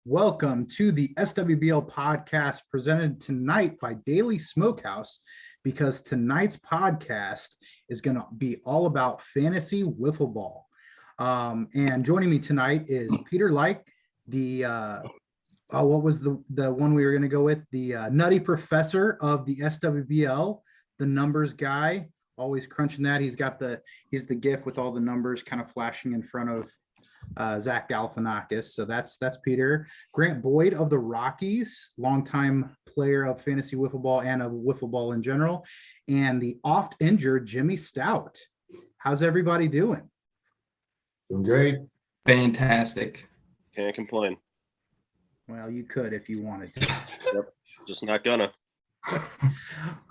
Welcome to the SWBL podcast presented tonight by Daily Smokehouse, because tonight's podcast is going to be all about fantasy wiffleball. And joining me tonight is Peter Leicht, what was the one we were going to go with? The nutty professor of the SWBL, the numbers guy, always crunching that. He's the GIF with all the numbers kind of flashing in front of Zach Galifianakis. So that's Peter. Grant Boyd of the Rockies, longtime player of fantasy wiffleball and of wiffleball in general, and the oft injured Jimmy Stout. How's everybody doing? Doing great. Fantastic. Can't complain. Well, you could if you wanted to. Yep. Just not gonna.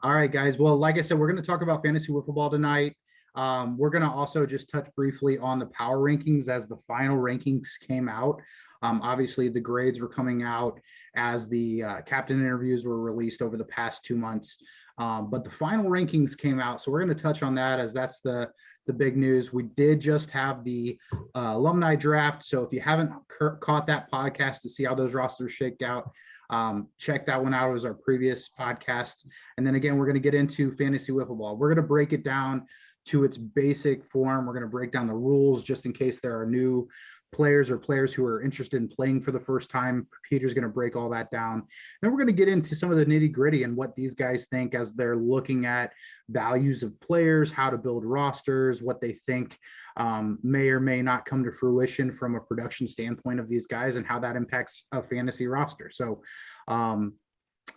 All right, guys. Well, like I said, we're going to talk about fantasy wiffleball tonight. We're going to also just touch briefly on the power rankings as the final rankings came out. Obviously, the grades were coming out as the captain interviews were released over the past 2 months. But the final rankings came out. So we're going to touch on that as that's the big news. We did just have the alumni draft. So if you haven't caught that podcast to see how those rosters shake out, check that one out. It was our previous podcast. And then again, we're going to get into fantasy wiffleball. We're going to break it down to its basic form. We're going to break down the rules just in case there are new players or players who are interested in playing for the first time. Peter's going to break all that down. Then we're going to get into some of the nitty gritty and what these guys think as they're looking at values of players, how to build rosters, what they think may or may not come to fruition from a production standpoint of these guys and how that impacts a fantasy roster. So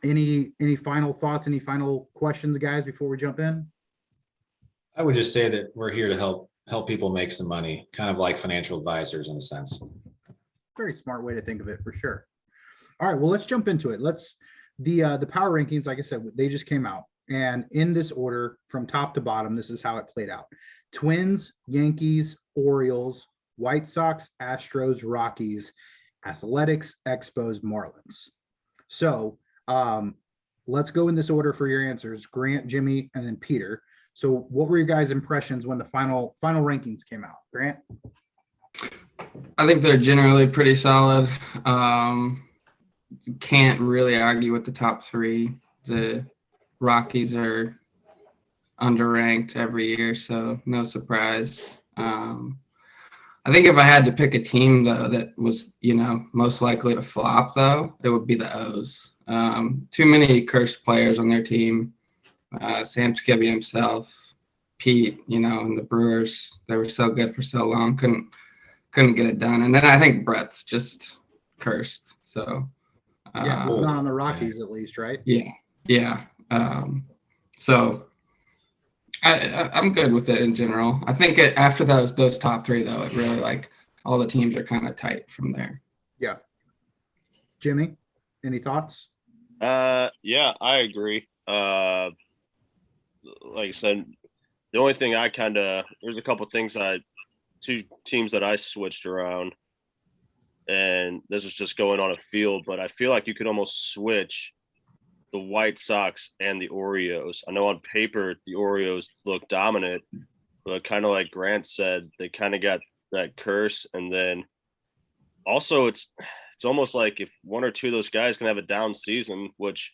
any final thoughts, any final questions, guys, before we jump in? I would just say that we're here to help people make some money, kind of like financial advisors in a sense. Very smart way to think of it, for sure. All right, well, let's jump into it. The power rankings, like I said, they just came out, and in this order from top to bottom, this is how it played out: Twins, Yankees, Orioles, White Sox, Astros, Rockies, Athletics, Expos, Marlins. So let's go in this order for your answers: Grant, Jimmy, and then Peter. So what were your guys' impressions when the final rankings came out? Grant? I think they're generally pretty solid. Can't really argue with the top three. The Rockies are underranked every year, so no surprise. I think if I had to pick a team, though, that was, most likely to flop, though, it would be the O's. Too many cursed players on their team. Sam Skibby himself, Pete, and the Brewers, they were so good for so long, couldn't get it done. And then I think Brett's just cursed. So yeah, he's not on the Rockies at least, right? Yeah. So I'm good with it in general. I think after those top three, though, it really all the teams are kind of tight from there. Yeah. Jimmy, any thoughts? Yeah, I agree. Like I said, the only thing there's a couple things two teams that I switched around, and this is just going on a field, but I feel like you could almost switch the White Sox and the Orioles. I know on paper the Orioles look dominant, but kind of like Grant said, they kind of got that curse. And then also it's almost like if one or two of those guys can have a down season, which,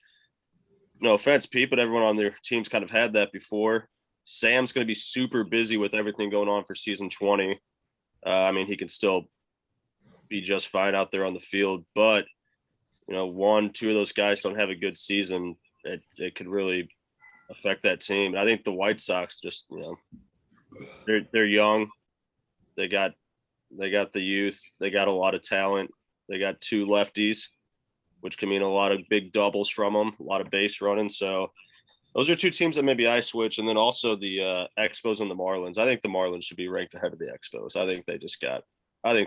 no offense, Pete, but everyone on their team's kind of had that before. Sam's going to be super busy with everything going on for season 20. He can still be just fine out there on the field, but one, two of those guys don't have a good season, it could really affect that team. I think the White Sox just, they're young. They got the youth. They got a lot of talent. They got two lefties, which can mean a lot of big doubles from them, a lot of base running. So those are two teams that maybe I switch. And then also the Expos and the Marlins. I think the Marlins should be ranked ahead of the Expos. I think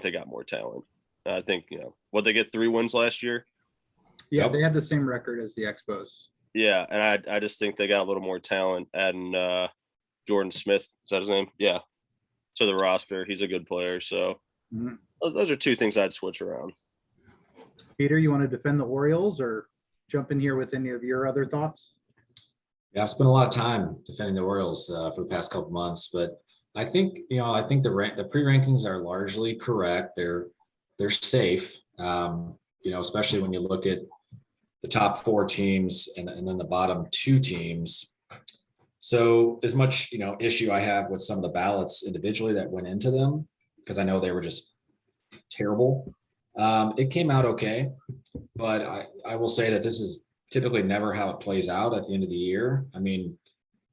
they got more talent. I think, they get 3 wins last year? Yeah, Yep. They had the same record as the Expos. Yeah, and I just think they got a little more talent. Adding Jordan Smith, is that his name? Yeah, to the roster. He's a good player. So those are two things I'd switch around. Peter, you want to defend the Orioles or jump in here with any of your other thoughts? Yeah, I've spent a lot of time defending the Orioles for the past couple months, but I think the pre-rankings are largely correct. They're safe. especially when you look at the top 4 teams and then the bottom 2 teams. So as much, issue I have with some of the ballots individually that went into them, because I know they were just terrible. It came out okay, but I will say that this is typically never how it plays out at the end of the year. I mean,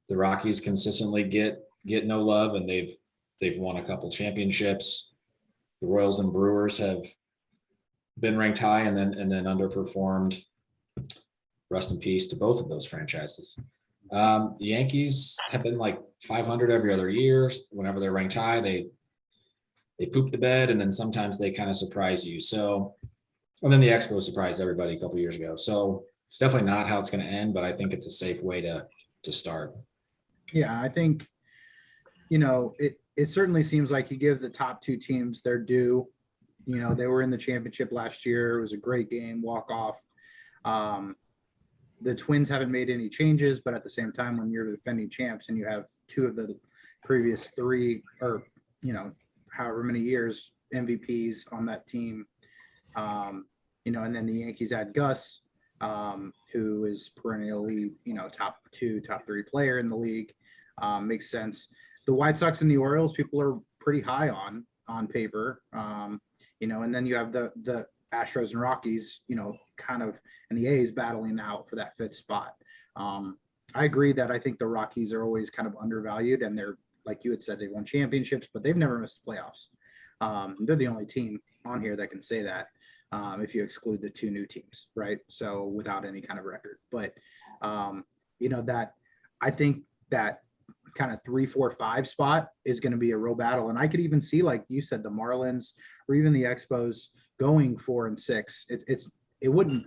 the Rockies consistently get no love, and they've won a couple championships. The Royals and Brewers have been ranked high and then underperformed. Rest in peace to both of those franchises. The Yankees have been like 500 every other year. Whenever they're ranked high, they poop the bed, and then sometimes they kind of surprise you. So, and then the Expos surprised everybody a couple years ago. So it's definitely not how it's going to end, but I think it's a safe way to start. Yeah, I think, it certainly seems like you give the top 2 teams their due. They were in the championship last year. It was a great game, walk off. The Twins haven't made any changes, but at the same time, when you're the defending champs and you have 2 of the previous 3 or, however many years MVPs on that team, and then the Yankees had Gus, who is perennially, top 2, top 3 player in the league. Makes sense. The White Sox and the Orioles, people are pretty high on paper, and then you have the Astros and Rockies, kind of, and the A's battling out for that 5th spot. I agree that I think the Rockies are always kind of undervalued, and they're, like you had said, they won championships, but they've never missed the playoffs. They're the only team on here that can say that, if you exclude the 2 new teams, right? So without any kind of record, but that I think that kind of 3, 4, 5 spot is going to be a real battle. And I could even see, like you said, the Marlins or even the Expos going 4 and 6. It wouldn't,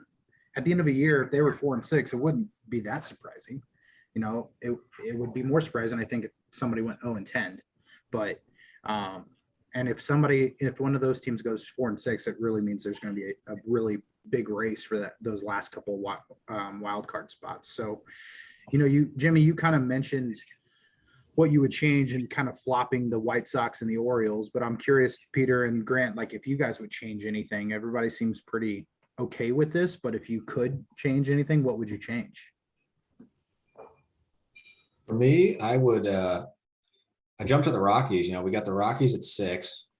at the end of a year, if they were 4 and 6, it wouldn't be that surprising. It would be more surprising, I think, if somebody went 0 and 10. But and if one of those teams goes 4 and 6, it really means there's going to be a really big race for those last couple wild card spots. So, Jimmy, you kind of mentioned what you would change and kind of flopping the White Sox and the Orioles, but I'm curious, Peter and Grant, like if you guys would change anything. Everybody seems pretty okay with this, but if you could change anything, what would you change? For me, I would I jumped to the Rockies. We got the Rockies at 6,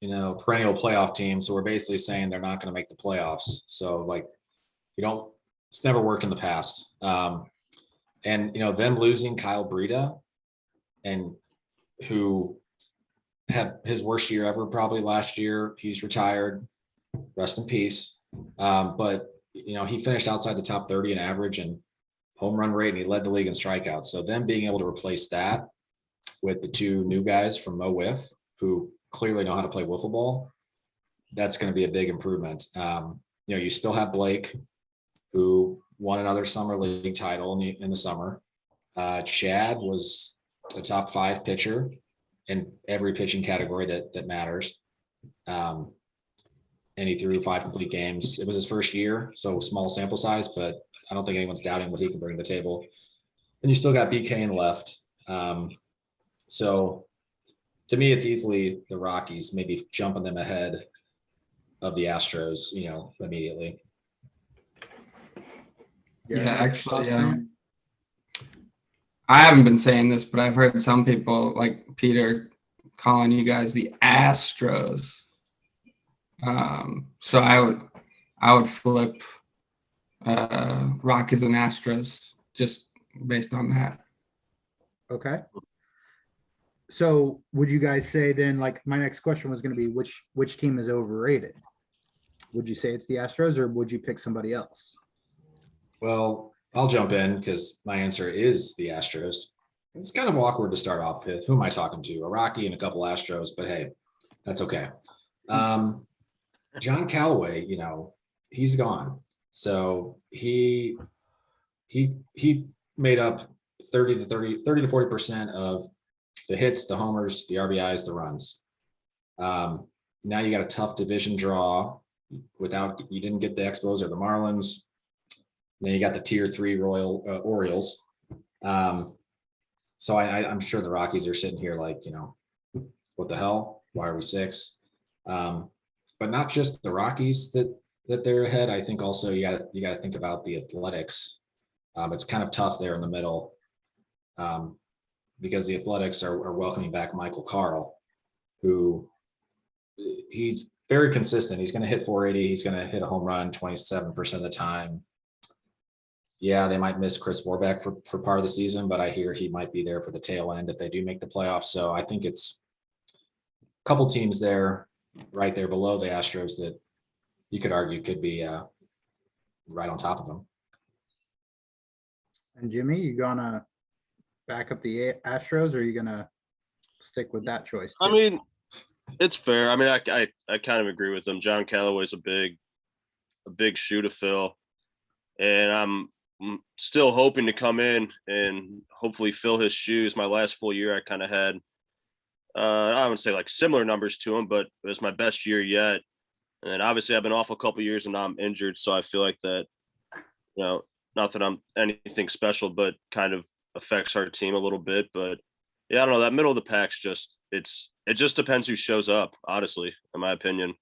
perennial playoff team. So we're basically saying they're not going to make the playoffs. So like, it's never worked in the past. And them losing Kyle Breida, and who had his worst year ever probably last year. He's retired. Rest in peace. But he finished outside the top 30 in average and home run rate, and he led the league in strikeouts. So them being able to replace that with the 2 new guys from Wiff, who clearly know how to play wiffleball, that's going to be a big improvement. You still have Blake, who won another summer league title in the summer. Chad was a top 5 pitcher in every pitching category that matters. And he threw 5 complete games. It was his first year, so small sample size, but I don't think anyone's doubting what he can bring to the table. And you still got BK left. So to me, it's easily the Rockies, maybe jumping them ahead of the Astros, immediately. Yeah, actually, I haven't been saying this, but I've heard some people like Peter calling you guys the Astros. So I would flip Rockies and Astros just based on that. Okay. So would you guys say then, like my next question was going to be which team is overrated? Would you say it's the Astros, or would you pick somebody else? Well, I'll jump in because my answer is the Astros. It's kind of awkward to start off with. Who am I talking to? A Rocky and a couple Astros, but hey, that's okay. John Callaway, he's gone. So he made up 30 to 40% of the hits, the homers, the RBIs, the runs. Now you got a tough division draw you didn't get the Expos or the Marlins. Then you got the tier 3 Orioles. So I'm sure the Rockies are sitting here like, what the hell? Why are we 6? But not just the Rockies that that they're ahead. I think also you gotta think about the Athletics. It's kind of tough there in the middle, because the Athletics are welcoming back Michael Carl, who he's very consistent. He's going to hit 480. He's going to hit a home run 27% of the time. Yeah, they might miss Chris Warbeck for part of the season, but I hear he might be there for the tail end if they do make the playoffs. So I think it's a couple teams there, right there below the Astros that you could argue could be right on top of them. And Jimmy, you gonna back up the Astros, or are you gonna stick with that choice too? I mean, it's fair. I mean, I kind of agree with them. John Callaway's a big shoe to fill, and I'm still hoping to come in and hopefully fill his shoes. My last full year, I kind of had, I would say like similar numbers to him, but it was my best year yet. And then obviously I've been off a couple of years and now I'm injured, so I feel like that, you know, not that I'm anything special, but kind of affects our team a little bit. But yeah, I don't know. That middle of the pack's just it just depends who shows up, honestly, in my opinion.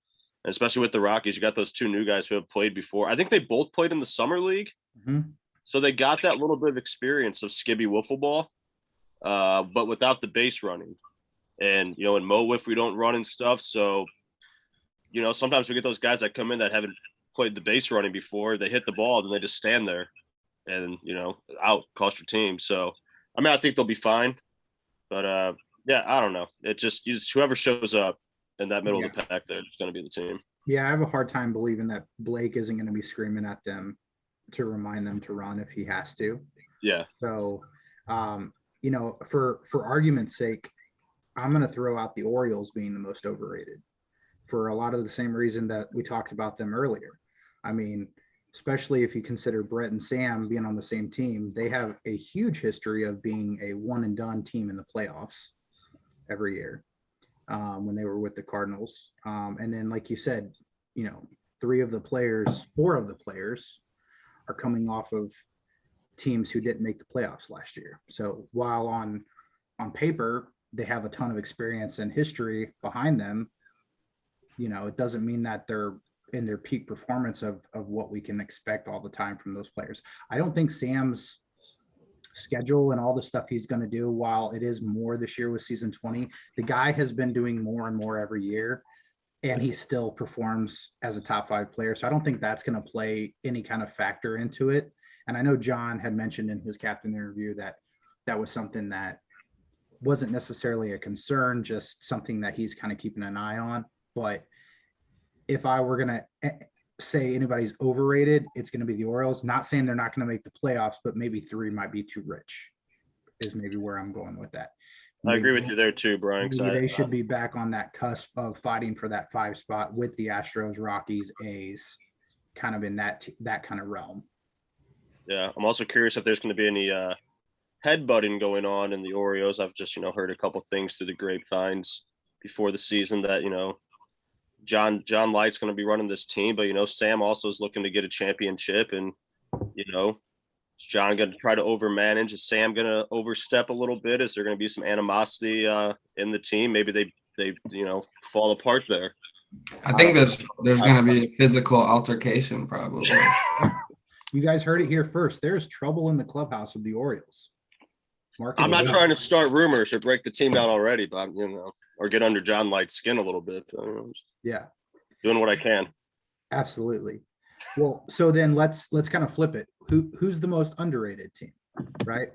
And especially with the Rockies, you got those two new guys who have played before. I think they both played in the summer league. Mhm. So they got that little bit of experience of skibby wiffleball, but without the base running. And, you know, in Mo-Wiff, we don't run and stuff. So, you know, sometimes we get those guys that come in that haven't played the base running before. They hit the ball, then they just stand there and, you know, out, cost your team. So, I mean, I think they'll be fine. But, yeah, I don't know. It just whoever shows up in that middle of the pack there is going to be the team. Yeah, I have a hard time believing that Blake isn't going to be screaming at them to remind them to run if he has to. Yeah. So, you know, for argument's sake, I'm going to throw out the Orioles being the most overrated for a lot of the same reason that we talked about them earlier. I mean, especially if you consider Brett and Sam being on the same team, they have a huge history of being a one and done team in the playoffs every year when they were with the Cardinals. And then, like you said, you know, 4 of the players are coming off of teams who didn't make the playoffs last year. So while on paper, they have a ton of experience and history behind them, you know, it doesn't mean that they're in their peak performance of what we can expect all the time from those players. I don't think Sam's schedule and all the stuff he's going to do, while it is more this year with season 20, the guy has been doing more and more every year, and he still performs as a top 5 player. So I don't think that's going to play any kind of factor into it. And I know John had mentioned in his captain interview that that was something that wasn't necessarily a concern, just something that he's kind of keeping an eye on. But if I were going to say anybody's overrated, it's going to be the Orioles. Not saying they're not going to make the playoffs, but maybe 3 might be too rich is maybe where I'm going with that. I agree with you there too, Brian. They should be back on that cusp of fighting for that 5 spot with the Astros, Rockies, A's, kind of in that kind of realm. Yeah, I'm also curious if there's going to be any headbutting going on in the Orioles. I've just, you know, heard a couple things through the grapevines before the season that, you know, John Light's going to be running this team, but, you know, Sam also is looking to get a championship, and, you know, is John going to try to overmanage? Is Sam going to overstep a little bit? Is there going to be some animosity in the team? Maybe they you know, fall apart there. I think there's going to be a physical altercation probably. You guys heard it here first. There's trouble in the clubhouse of the Orioles. I'm not trying to start rumors or break the team down already, but, you know, or get under John Light's skin a little bit. Yeah. Doing what I can. Absolutely. Well, so then let's kind of flip it. Who's the most underrated team, right?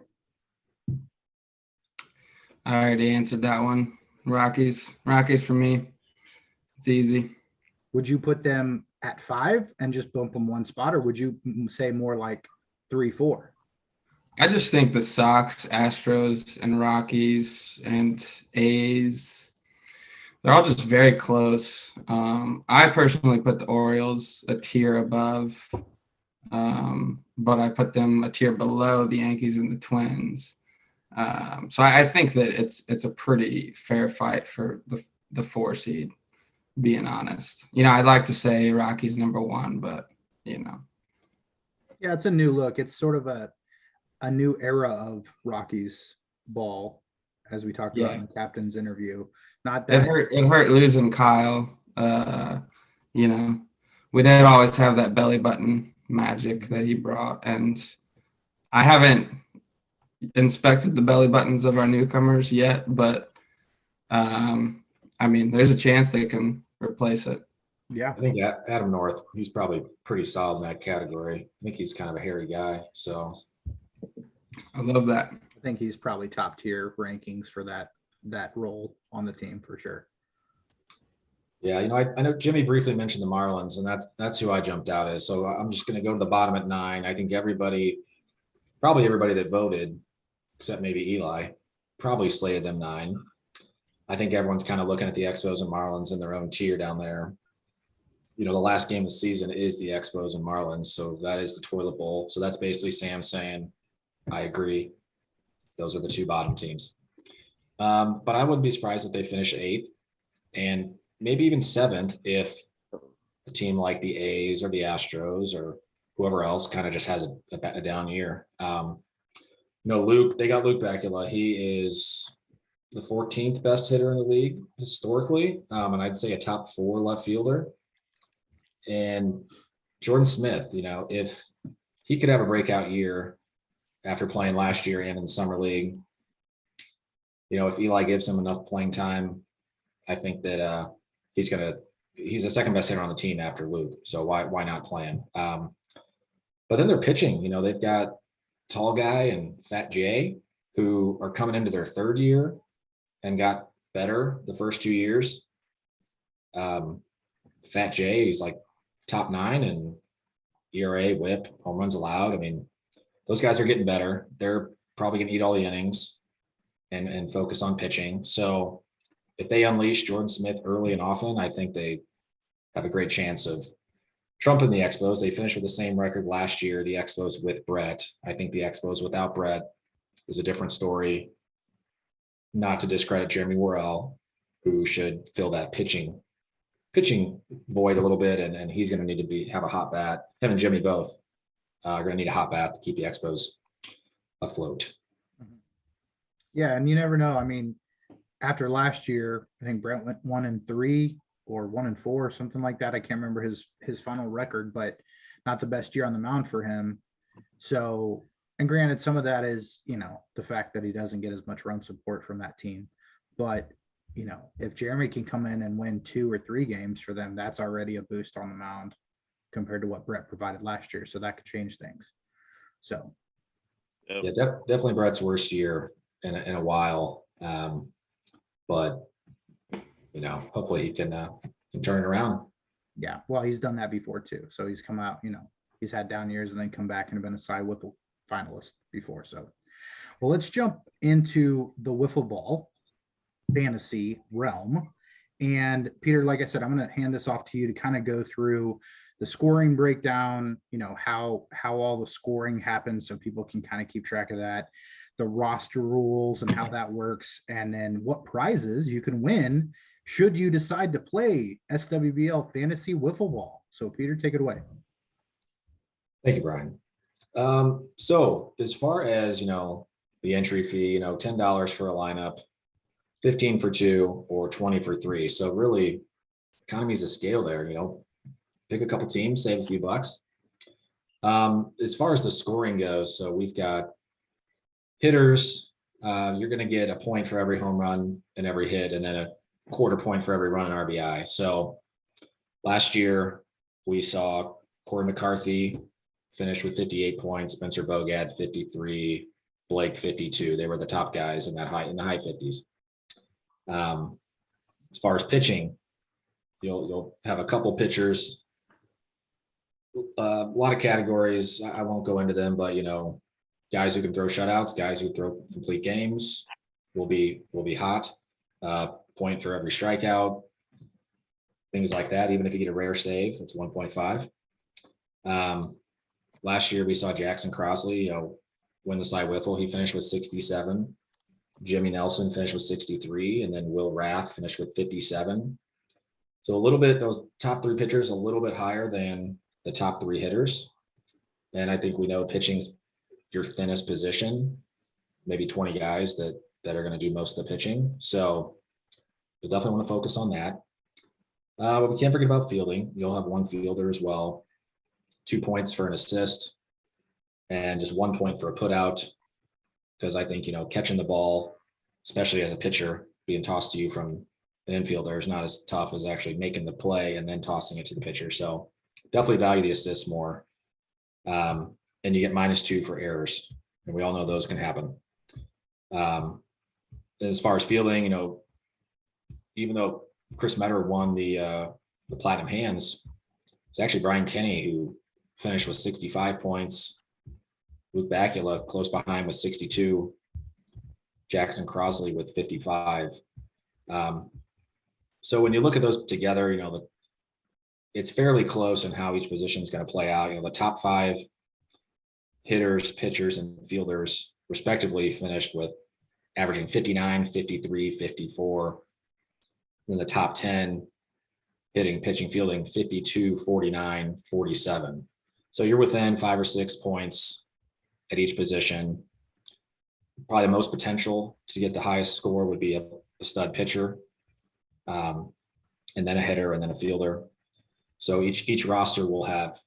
I already answered that one. Rockies for me. It's easy. Would you put them at 5 and just bump them 1 spot, or would you say more like 3, 4? I just think the Sox, Astros, and Rockies and A's, they're all just very close. I personally put the Orioles a tier above, but I put them a tier below the Yankees and the Twins. So I think that it's a pretty fair fight for the 4 seed, being honest. You know, I'd like to say Rockies number 1, but, you know. Yeah, it's a new look. It's sort of a new era of Rockies ball, as we talked about in the captain's interview. Not that it hurt losing Kyle. You know, we did always have that belly button magic that he brought, and I haven't inspected the belly buttons of our newcomers yet, but I mean, there's a chance they can replace it. Yeah. I think Adam North, he's probably pretty solid in that category. I think he's kind of a hairy guy. So I love that. I think he's probably top tier rankings for that role on the team for sure. yeah, I know Jimmy briefly mentioned the Marlins, and that's who I jumped out as. So I'm just going to go to the bottom at 9. I think probably everybody that voted, except maybe Eli, probably slated them 9. I think everyone's kind of looking at the Expos and Marlins in their own tier down there. The last game of the season is the Expos and Marlins, so that is the toilet bowl. So that's basically Sam saying, I agree. Those are the 2 bottom teams. But I wouldn't be surprised if they finish 8th and maybe even 7th if a team like the A's or the Astros or whoever else kind of just has a down year. Luke, they got Luke Bacula. He is the 14th best hitter in the league historically, and I'd say a top 4 left fielder. And Jordan Smith, if he could have a breakout year after playing last year and in the summer league, if Eli gives him enough playing time, I think that he's the second best hitter on the team after Luke. So why not play him? But then they're pitching. They've got Tall Guy and Fat J, who are coming into their 3rd year and got better the first 2 years. Fat J, he's like top 9 and ERA, WHIP, home runs allowed. I mean, those guys are getting better. They're probably going to eat all the innings and focus on pitching. So if they unleash Jordan Smith early and often, I think they have a great chance of trumping the Expos. They finished with the same record last year, the Expos with Brett. I think the Expos without Brett is a different story. Not to discredit Jeremy Worrell, who should fill that pitching void a little bit, and he's going to need to have a hot bat. Him and Jimmy both are going to need a hot bat to keep the Expos afloat. Yeah, and you never know. I mean, after last year, I think Brent went 1-3 or 1-4 or something like that. I can't remember his final record, but not the best year on the mound for him. So, and granted, some of that is, the fact that he doesn't get as much run support from that team. But, if Jeremy can come in and win 2 or 3 games for them, that's already a boost on the mound compared to what Brett provided last year. So that could change things. So. Yeah, definitely Brett's worst year in a while. But, hopefully he can turn it around. Yeah, well, he's done that before too. So he's come out, he's had down years and then come back and been a Cy Wiffle finalist before. So, well, let's jump into the Wiffleball fantasy realm. And Peter, like I said, I'm going to hand this off to you to kind of go through the scoring breakdown, how all the scoring happens so people can kind of keep track of that, the roster rules and how that works, and then what prizes you can win should you decide to play SWBL Fantasy Wiffleball. So Peter, take it away. Thank you, Brian. So as far as, the entry fee, $10 for a lineup, 15 for 2 or 20 for 3. So really economies of scale there, pick a couple teams, save a few bucks. As far as the scoring goes, so we've got hitters, you're going to get a point for every home run and every hit, and then a quarter point for every run and RBI. So last year we saw Corey McCarthy finish with 58 points, Spencer Bogad 53, Blake 52. They were the top guys in the high 50s. As far as pitching, you'll have a couple pitchers, a lot of categories. I won't go into them, but guys who can throw shutouts, guys who throw complete games will be hot. Point for every strikeout, things like that. Even if you get a rare save, it's 1.5. Last year we saw Jackson Crossley, win the Cy Wiffle. He finished with 67. Jimmy Nelson finished with 63, and then Will Rath finished with 57. So a little bit, those top 3 pitchers a little bit higher than the top 3 hitters. And I think we know pitching's your thinnest position, maybe 20 guys that are going to do most of the pitching. So you'll definitely want to focus on that. But we can't forget about fielding. You'll have one fielder as well. 2 points for an assist and just 1 point for a put out. Because I think, catching the ball, especially as a pitcher, being tossed to you from an infielder is not as tough as actually making the play and then tossing it to the pitcher. So definitely value the assists more. And you get -2 for errors. And we all know those can happen. As far as fielding, even though Chris Metter won the Platinum Hands, it's actually Brian Kenny who finished with 65 points. Luke Bacula close behind with 62. Jackson Crosley with 55. So when you look at those together, it's fairly close in how each position is going to play out. The top 5 hitters, pitchers, and fielders respectively finished with averaging 59, 53, 54. Then the top 10 hitting, pitching, fielding, 52, 49, 47. So you're within 5 or 6 points at each position. Probably the most potential to get the highest score would be a stud pitcher, and then a hitter, and then a fielder. So each roster will have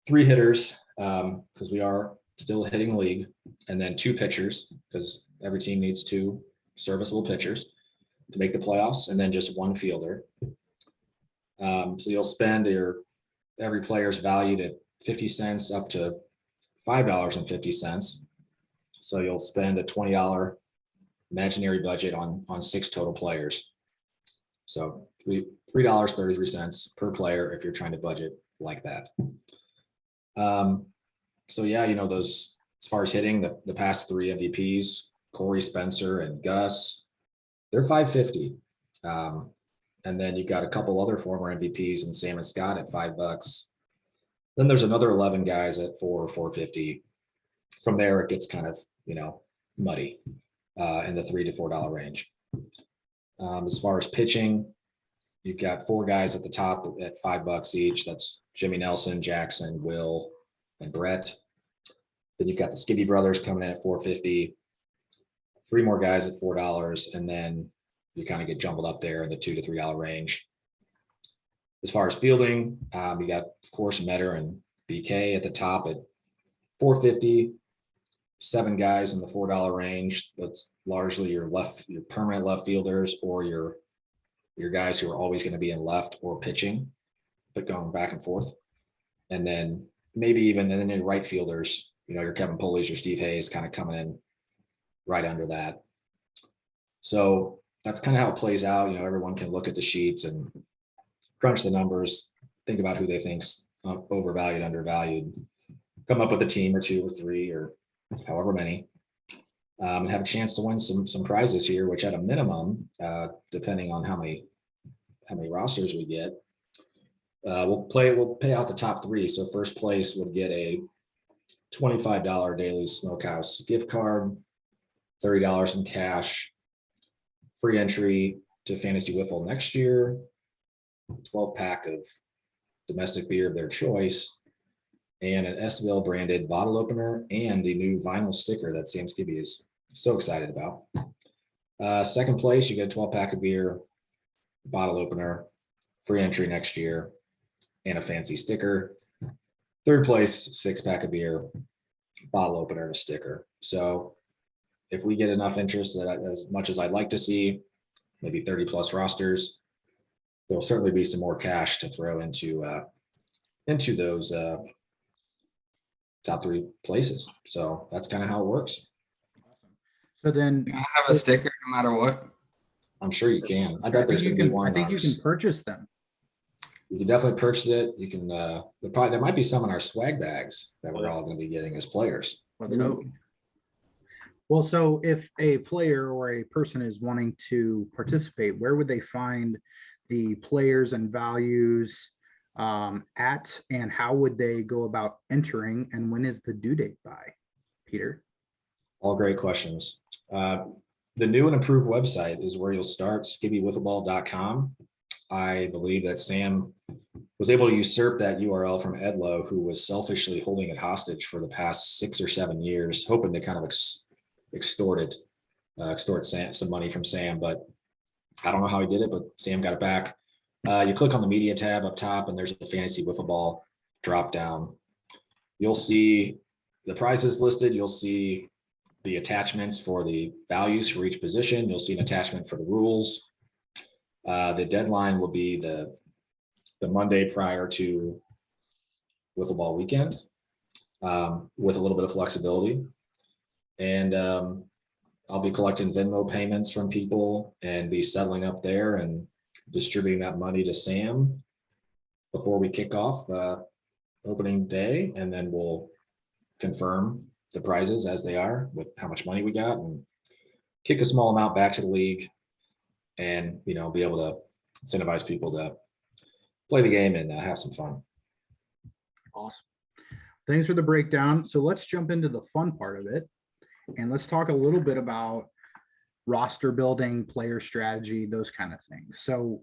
3 hitters, because we are still a hitting league, and then 2 pitchers, because every team needs 2 serviceable pitchers to make the playoffs, and then just 1 fielder. So you'll spend every player's valued at 50 cents up to $5.50. So you'll spend a $20 imaginary budget on 6 total players. So $3.33 per player if you're trying to budget like that. So yeah, those, as far as hitting, the past 3 MVPs, Corey, Spencer, and Gus, they're $5.50. And then you've got a couple other former MVPs and Sam and Scott at $5. Then there's another 11 guys at $4.50. From there, it gets kind of, muddy in the $3 to $4 range. As far as pitching, you've got 4 guys at the top at $5 each. That's Jimmy Nelson, Jackson, Will, and Brett. Then you've got the Skibby brothers coming in at $4.50. 3 more guys at $4, and then you kind of get jumbled up there in the $2 to $3 range. As far as fielding, you got, of course, Metter and BK at the top at $4.50. 7 guys in the $4 range. That's largely your permanent left fielders, or your guys who are always going to be in left or pitching, but going back and forth. And then maybe even and then in right fielders, your Kevin Pulleys, your Steve Hayes kind of coming in right under that. So that's kind of how it plays out. Everyone can look at the sheets and crunch the numbers, think about who they think's overvalued, undervalued, come up with a team or 2 or 3 or however many, and have a chance to win some prizes here, which at a minimum, depending on how many rosters we get, we'll pay out the top 3. So first place would get a $25 daily Smokehouse gift card, $30 in cash, free entry to Fantasy Wiffle next year, 12-pack of domestic beer of their choice, and an SWBL branded bottle opener and the new vinyl sticker that Sam Skibby is so excited about. Second place, you get a 12-pack of beer, bottle opener, free entry next year, and a fancy sticker. Third place, 6-pack of beer, bottle opener, and a sticker. So if we get enough interest, as much as I'd like to see, maybe 30 plus rosters, there'll certainly be some more cash to throw into those top 3 places. So that's kind of how it works. So then I have a sticker no matter what. I'm sure you can. I bet there's going to be one. I think you can purchase them. You can definitely purchase it. You can, there might be some in our swag bags that we're all going to be getting as players. Let's hope. Well, so if a player or a person is wanting to participate, where would they find the players and values at, and how would they go about entering, and when is the due date by, Peter? All great questions. The new and improved website is where you'll start, skibbywiffleball.com. I believe that Sam was able to usurp that URL from Edlow, who was selfishly holding it hostage for the past 6 or 7 years, hoping to kind of extort some money from Sam, but I don't know how he did it, but Sam got it back. You click on the media tab up top, and there's a fantasy Wiffleball drop down. You'll see the prizes listed. You'll see the attachments for the values for each position. You'll see an attachment for the rules. The deadline will be the Monday prior to Wiffleball weekend, with a little bit of flexibility. And I'll be collecting Venmo payments from people and be settling up there and distributing that money to Sam before we kick off opening day, and then we'll confirm the prizes as they are with how much money we got and kick a small amount back to the league, and be able to incentivize people to play the game and have some fun. Awesome. Thanks for the breakdown. So let's jump into the fun part of it, and let's talk a little bit about roster building, player strategy, those kind of things. So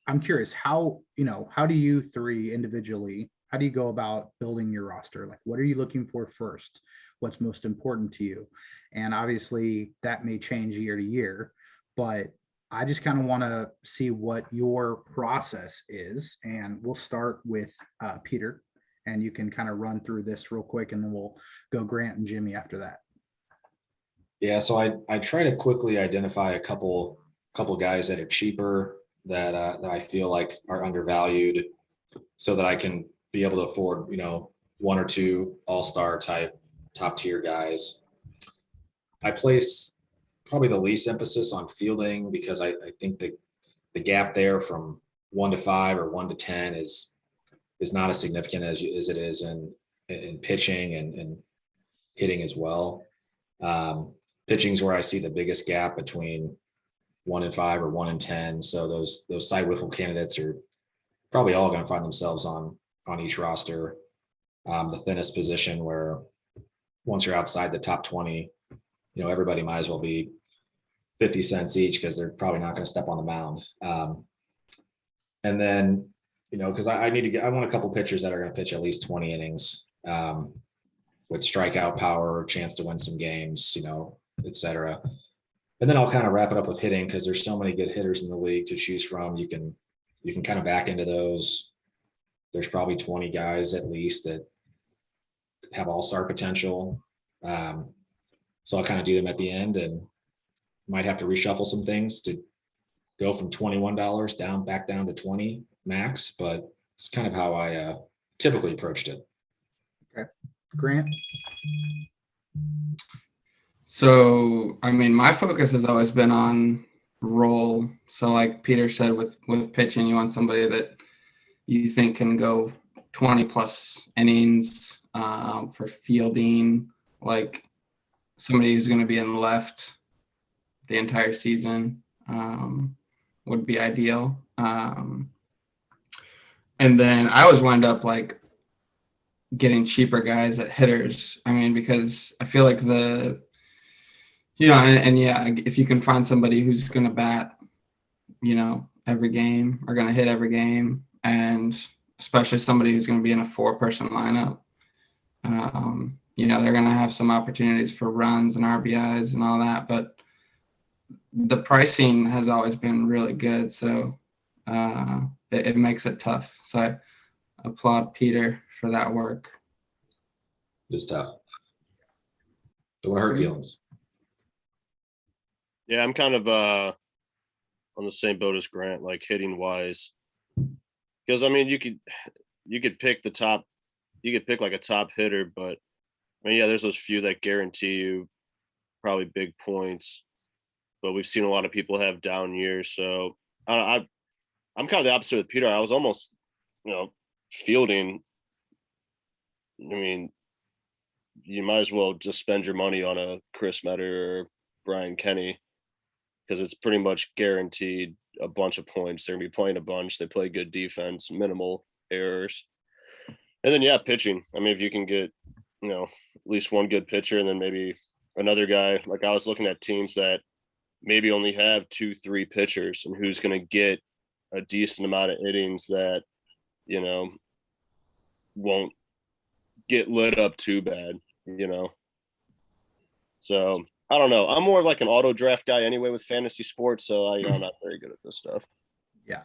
I'm curious, how do you three individually, how do you go about building your roster? Like, what are you looking for first? What's most important to you? And obviously that may change year to year, but I just kind of want to see what your process is. And we'll start with Peter, and you can kind of run through this real quick, and then we'll go Grant and Jimmy after that. Yeah, so I try to quickly identify a couple guys that are cheaper that I feel like are undervalued, so that I can be able to afford one or two all-star type top tier guys. I place probably the least emphasis on fielding, because I think the gap there from 1 to 5 or 1 to 10 is not as significant as it is in pitching and hitting as well. Pitching is where I see the biggest gap between 1 and 5 or 1 and 10. So those side wiffle candidates are probably all going to find themselves on each roster. The thinnest position, where once you're outside the top 20, everybody might as well be 50 cents each, because they're probably not going to step on the mound. And then, because I want a couple pitchers that are going to pitch at least 20 innings, with strikeout power, chance to win some games, et cetera. And then I'll kind of wrap it up with hitting, because there's so many good hitters in the league to choose from. You can kind of back into those. There's probably 20 guys at least that have all-star potential. So I'll kind of do them at the end, and might have to reshuffle some things to go from $21 back down to 20 max, but it's kind of how I typically approached it. Okay. Grant? So, I mean, my focus has always been on role. So like Peter said, with pitching, you want somebody that you think can go 20 plus innings. For fielding, like somebody who's going to be in left the entire season would be ideal. And then I always wind up like getting cheaper guys at hitters. I mean, because I feel like yeah, if you can find somebody who's going to bat, every game, or going to hit every game, and especially somebody who's going to be in a 4-person lineup, they're going to have some opportunities for runs and RBIs and all that, but the pricing has always been really good. So it makes it tough. So I applaud Peter for that work. It's tough. Don't want to hurt feelings. Yeah, I'm kind of on the same boat as Grant, like hitting wise, because I mean you could pick like a top hitter, but I mean, yeah, there's those few that guarantee you probably big points, but we've seen a lot of people have down years. So I'm kind of the opposite with Peter. I was almost, fielding. I mean, you might as well just spend your money on a Chris Metter or Brian Kenny, because it's pretty much guaranteed a bunch of points. They're going to be playing a bunch. They play good defense, minimal errors. And then, yeah, pitching. I mean, if you can get, at least one good pitcher, and then maybe another guy. Like I was looking at teams that maybe only have 2-3 pitchers, and who's going to get a decent amount of innings that, won't get lit up too bad, So I don't know. I'm more like an auto draft guy anyway with fantasy sports. So I'm not very good at this stuff. Yeah.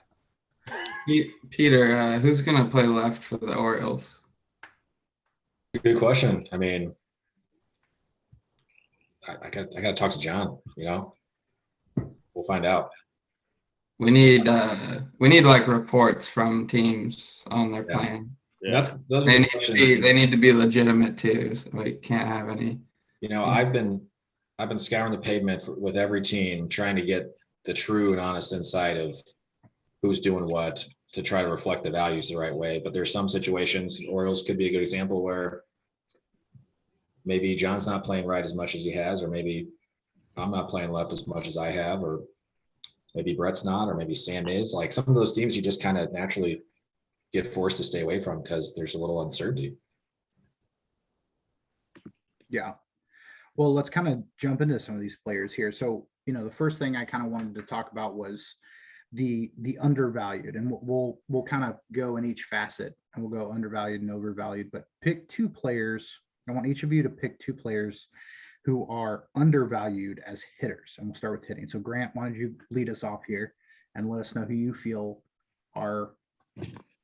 Peter, who's gonna play left for the Orioles? Good question. I mean, I got to talk to John. We'll find out. We need like reports from teams on their Yeah. plan. Yeah. Those are They the need to questions. be legitimate too. So we can't have any. I've been scouring the pavement with every team, trying to get the true and honest insight of who's doing what to try to reflect the values the right way. But there's some situations, Orioles could be a good example, where maybe John's not playing right as much as he has, or maybe I'm not playing left as much as I have, or maybe Brett's not, or maybe Sam is. Like some of those teams you just kind of naturally get forced to stay away from because there's a little uncertainty. Yeah. Well, let's kind of jump into some of these players here. So, the first thing I kind of wanted to talk about was the undervalued, and we'll kind of go in each facet, and we'll go undervalued and overvalued, but pick two players. I want each of you to pick two players who are undervalued as hitters, and we'll start with hitting. So Grant, why don't you lead us off here and let us know who you feel are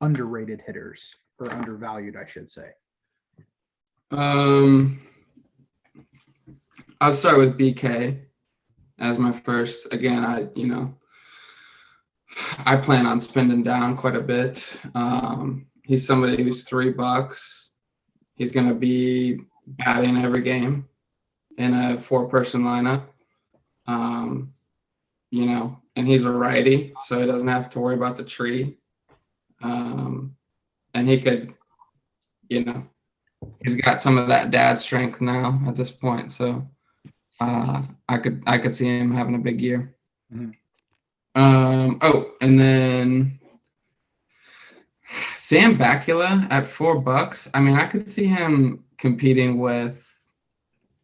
underrated hitters, or undervalued, I should say. I'll start with BK as my first. Again, I plan on spending down quite a bit. He's somebody who's $3. He's going to be batting every game in a 4-person lineup. And he's a righty, so he doesn't have to worry about the tree. And he could, he's got some of that dad strength now at this point. So I could see him having a big year. Mm-hmm. And then Sam Bakula at $4. I mean, I could see him competing with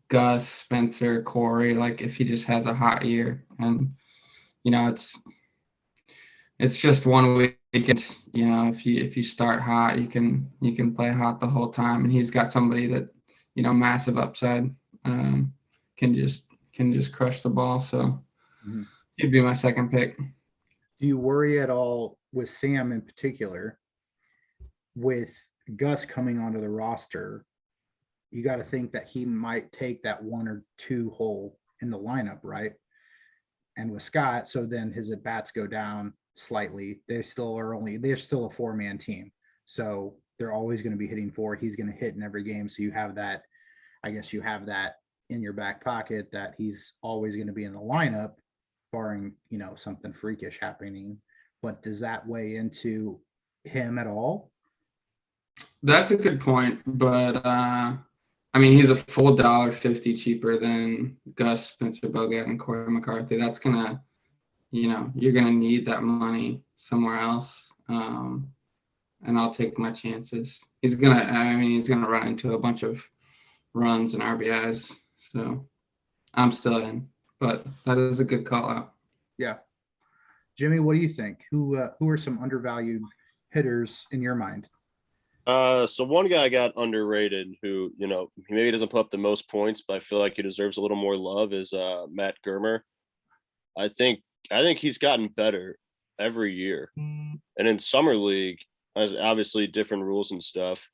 Gus, Spencer, Corey, like if he just has a hot year. And it's just one weekend. If you start hot, you can play hot the whole time. And he's got somebody that, massive upside, can just crush the ball. So he'd be my second pick. Do you worry at all with Sam in particular, with Gus coming onto the roster? You got to think that he might take that 1 or 2 hole in the lineup, right? And with Scott, so then his at bats go down slightly. They're still a 4-man team, so they're always going to be hitting 4. He's going to hit in every game, so you have that. I guess you have that in your back pocket that he's always going to be in the lineup, barring something freakish happening. But does that weigh into him at all? That's a good point, but he's a full $1.50 cheaper than Gus, Spencer Bogat, and Corey McCarthy. That's gonna, you're gonna need that money somewhere else. And I'll take my chances. He's gonna run into a bunch of runs and RBIs. So I'm still in, but that is a good call out. Yeah. Jimmy, what do you think? Who are some undervalued hitters in your mind? So one guy got underrated who, he maybe doesn't put up the most points, but I feel like he deserves a little more love is Matt Germer. I think he's gotten better every year. And in summer league, obviously different rules and stuff,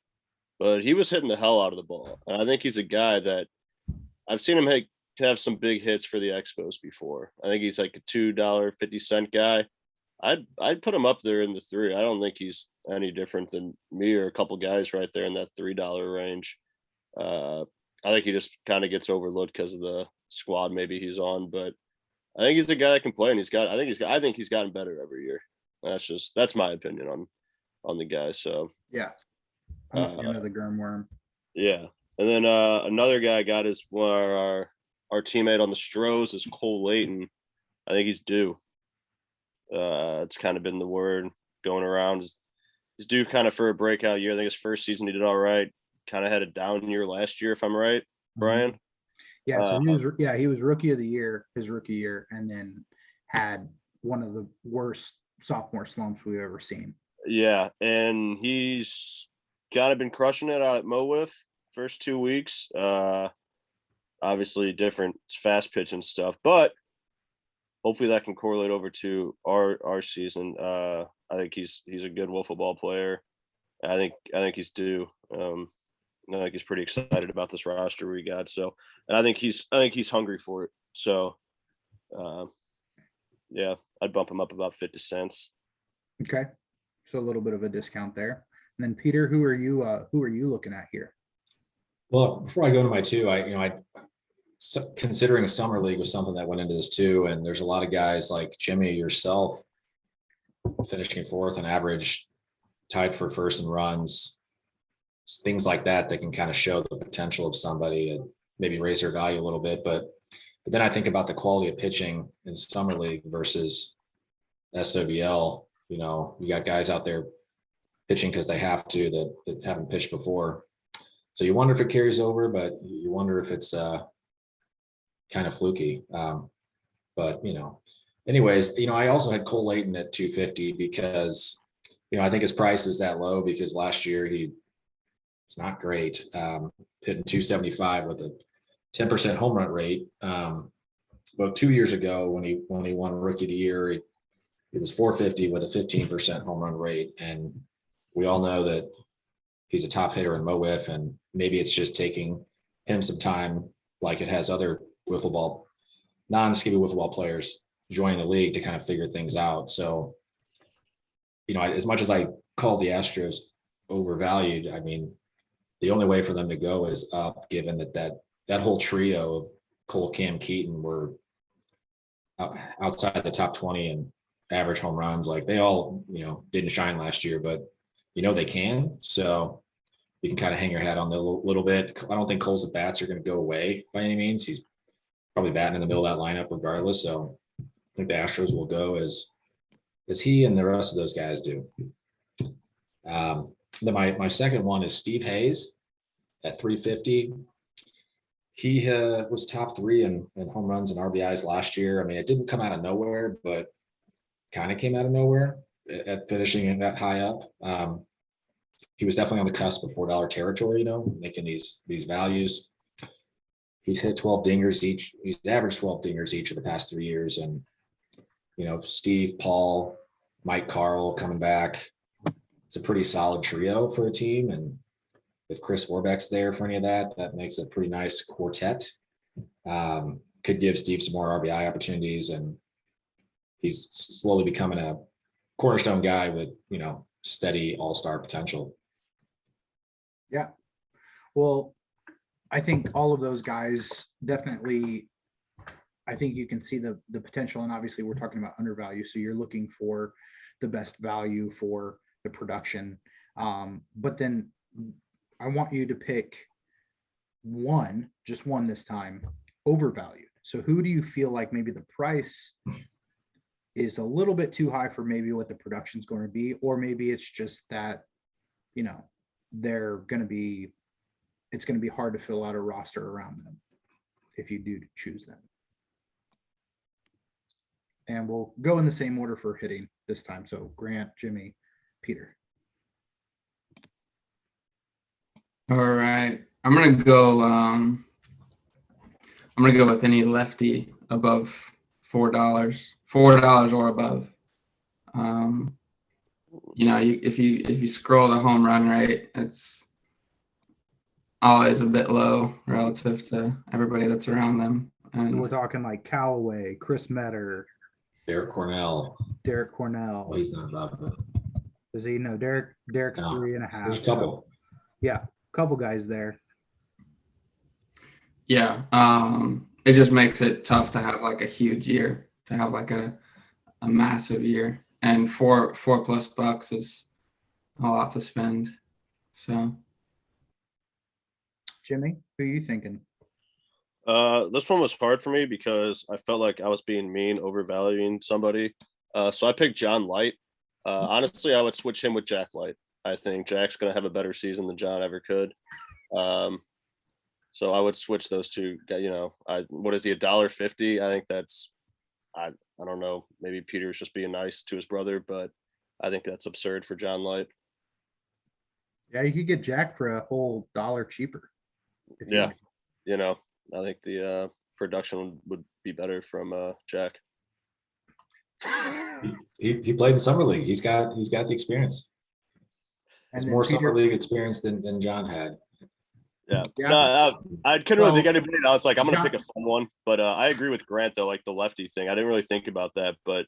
but he was hitting the hell out of the ball. And I think he's a guy that I've seen him have some big hits for the Expos before. I think he's like a $2.50 guy. I'd put him up there in the 3. I don't think he's any different than me or a couple guys right there in that $3 range. I think he just kind of gets overlooked because of the squad maybe he's on, but I think he's the guy that can play, and I think he's gotten better every year. That's my opinion on the guy. So yeah, I'm a fan of the Germ Worm. Yeah, and then another guy I got is our teammate on the Stros is Cole Layton. I think he's due. It's kind of been the word going around. He's due kind of for a breakout year. I think his first season he did all right. Kind of had a down year last year, if I'm right, Brian. Yeah, so he was rookie of the year, his rookie year, and then had one of the worst sophomore slumps we've ever seen. Yeah, and he's kind of been crushing it out at MoWiff first 2 weeks. Obviously different fast pitch and stuff, but hopefully that can correlate over to our season. I think he's a good wiffle player. I think he's due. I think he's pretty excited about this roster we got. So, and I think he's hungry for it. So, yeah, I'd bump him up about 50 cents. Okay. So a little bit of a discount there. And then Peter, who are you looking at here? Well, before I go to my two, considering a summer league was something that went into this too. And there's a lot of guys like Jimmy, yourself, finishing fourth on average, tied for first in runs, things like that can kind of show the potential of somebody and maybe raise their value a little bit. But then I think about the quality of pitching in summer league versus SWBL. You know, you got guys out there pitching because they have to that haven't pitched before. So you wonder if it carries over, but you wonder if it's kind of fluky. But anyways, I also had Cole Layton at 250 because I think his price is that low because last year it's not great. Hitting 275 with a 10% home run rate. About 2 years ago when he won Rookie of the Year, he was 450 with a 15% home run rate. And we all know that he's a top hitter in MoWiff, and maybe it's just taking him some time, like it has other non-skibby wiffle players joining the league to kind of figure things out. So, as much as I call the Astros overvalued, I mean, the only way for them to go is up, given that whole trio of Cole, Cam, Keaton were outside the top 20 and average home runs. Like they all, didn't shine last year, but they can. So you can kind of hang your hat on them a little bit. I don't think Cole's at bats are going to go away by any means. He's probably batting in the middle of that lineup regardless. So I think the Astros will go as he and the rest of those guys do. Then my second one is Steve Hayes at 350. He was top 3 in home runs and RBIs last year. I mean, it didn't come out of nowhere, but kind of came out of nowhere at finishing that high up. He was definitely on the cusp of $4 territory, making these values. He's hit 12 dingers each. He's averaged 12 dingers each of the past 3 years. And, Steve, Paul, Mike Carl coming back. It's a pretty solid trio for a team. And if Chris Warbeck's there for any of that makes a pretty nice quartet. Could give Steve some more RBI opportunities. And he's slowly becoming a cornerstone guy with, steady all-star potential. Yeah. Well, I think all of those guys definitely, I think you can see the potential. And obviously we're talking about undervalue. So you're looking for the best value for the production. But then I want you to pick just one this time, overvalued. So who do you feel like maybe the price is a little bit too high for maybe what the production's going to be, or maybe it's just that, it's going to be hard to fill out a roster around them if you do choose them. And we'll go in the same order for hitting this time. So Grant, Jimmy, Peter. All right. I'm gonna go with any lefty above $4 or above. If you scroll the home run rate, it's always a bit low relative to everybody that's around them. And So we're talking like Callaway, Chris Metter, Derek Cornell. Cornell. Well, he's not above them. Does he know Derek's No, 3.5? There's a couple. Yeah, couple guys there. yeah, it just makes it tough to have like a huge year, to have like a massive year. And $4+ is a lot to spend. So Jimmy, who are you thinking? This one was hard for me because I felt like I was being mean, overvaluing somebody. So I picked John Leicht. Honestly, I would switch him with Jack Leicht. I think Jack's going to have a better season than John ever could. So I would switch those two. What is he, $1.50? I think that's, I don't know. Maybe Peter's just being nice to his brother, but I think that's absurd for John Leicht. Yeah, you could get Jack for a whole $1 cheaper. Yeah. I think the production would be better from Jack. He played in summer league. He's got the experience. And It's then more Peter- summer league experience than John had. Yeah. Yeah. No, I couldn't really think Well, of anybody else. Like, I'm gonna John- pick a fun one, but I agree with Grant though, like the lefty thing. I didn't really think about that, but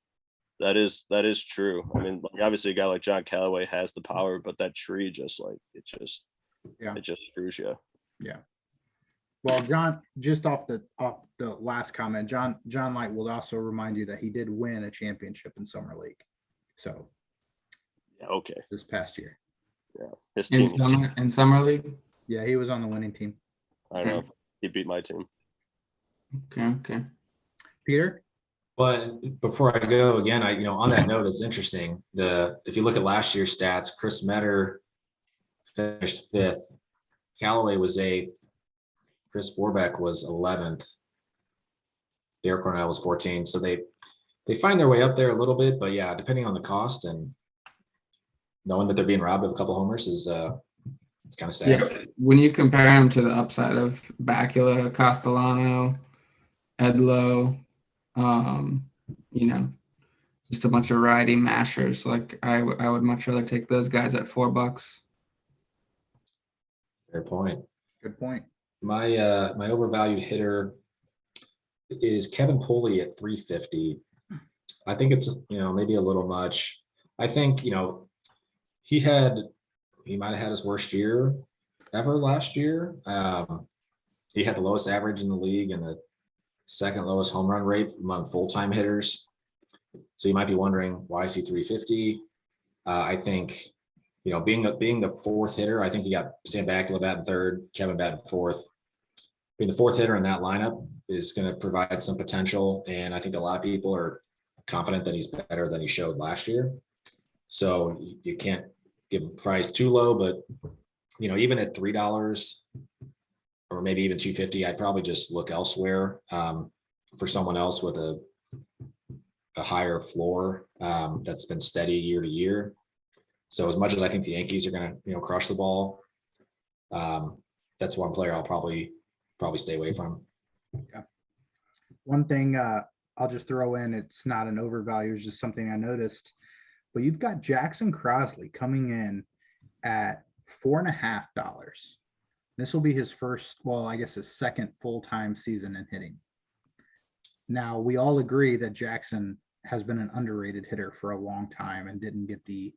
that is true. I mean, like, obviously a guy like John Callaway has the power, but that tree just like it just screws you. Well, John, just off the last comment, John Leicht will also remind you that he did win a championship in summer league. So Yeah, okay. this past year, Yeah. His In team. summer league. yeah, he was on the winning team. I know. He beat my team. Okay. Peter, But before I go again, on that note, it's interesting. If you look at last year's stats, Chris Metter finished 5th, Callaway was 8th, Chris Forbeck was 11th, Derek Cornell was 14th. So they find their way up there a little bit, but yeah, depending on the cost and knowing that they're being robbed of a couple homers is it's kind of sad. Yeah, when you compare him to the upside of Bacula, Castellano, Edlow, just a bunch of righty mashers. Like I would much rather take those guys at $4. Fair point. good point. My overvalued hitter is Kevin Pulley at 350. I think it's maybe a little much. I think he might have had his worst year ever last year. He had the lowest average in the league and the second lowest home run rate among full-time hitters. So you might be wondering, why is he 350? I think being the fourth hitter, I think you got Sam Bacula batting third, Kevin batting fourth. Being the fourth hitter in that lineup is going to provide some potential, and I think a lot of people are confident that he's better than he showed last year. So you can't give him price too low, but even at $3 or maybe even $250, I'd probably just look elsewhere for someone else with a higher floor that's been steady year to year. So as much as I think the Yankees are going to crush the ball, that's one player I'll probably stay away from. Yeah. One thing I'll just throw in, it's not an overvalue, it's just something I noticed. But you've got Jackson Crosley coming in at $4.50. This will be his first, well, I guess his second full-time season in hitting. Now, we all agree that Jackson has been an underrated hitter for a long time and didn't get the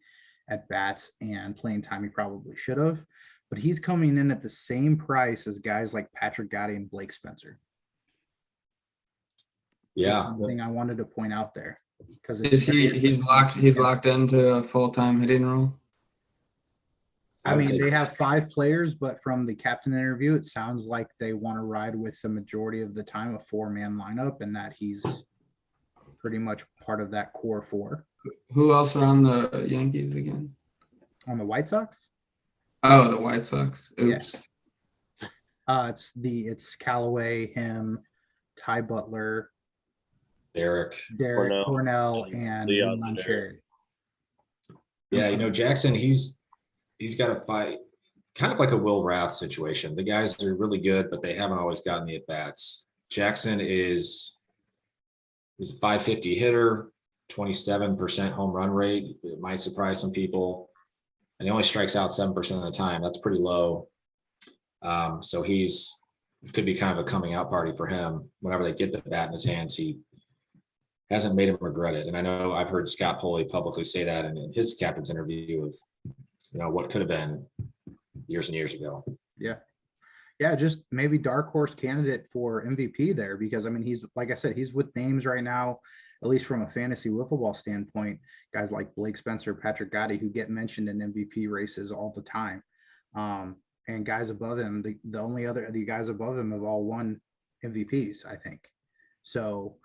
at-bats and playing time he probably should have. But he's coming in at the same price as guys like Patrick Gotti and Blake Spencer. Yeah. Just something I wanted to point out there. Because he's locked into a full-time hitting role? I mean, they have 5 players, but from the captain interview, it sounds like they want to ride with the majority of the time a 4-man lineup, and that he's pretty much part of that core 4. Who else are on the Yankees again? On the White Sox? Oh, the White Sox. Oops. Yeah. It's Callaway, him, Ty Butler, Derek Cornell, and Leon Cherry. Yeah, Jackson, he's got to fight kind of like a Will Rath situation. The guys are really good, but they haven't always gotten the at-bats. Jackson he's a 550 hitter, 27% home run rate. It might surprise some people. And he only strikes out 7% of the time. That's pretty low. So it could be kind of a coming out party for him. Whenever they get the bat in his hands, he hasn't made him regret it. And I know I've heard Scott Pulley publicly say that in his captain's interview of, what could have been years and years ago. Yeah, just maybe dark horse candidate for MVP there, because I mean, he's, like I said, he's with names right now, at least from a fantasy wiffleball standpoint, guys like Blake Spencer, Patrick Gotti, who get mentioned in MVP races all the time. And guys above him, the guys above him have all won MVPs, I think. So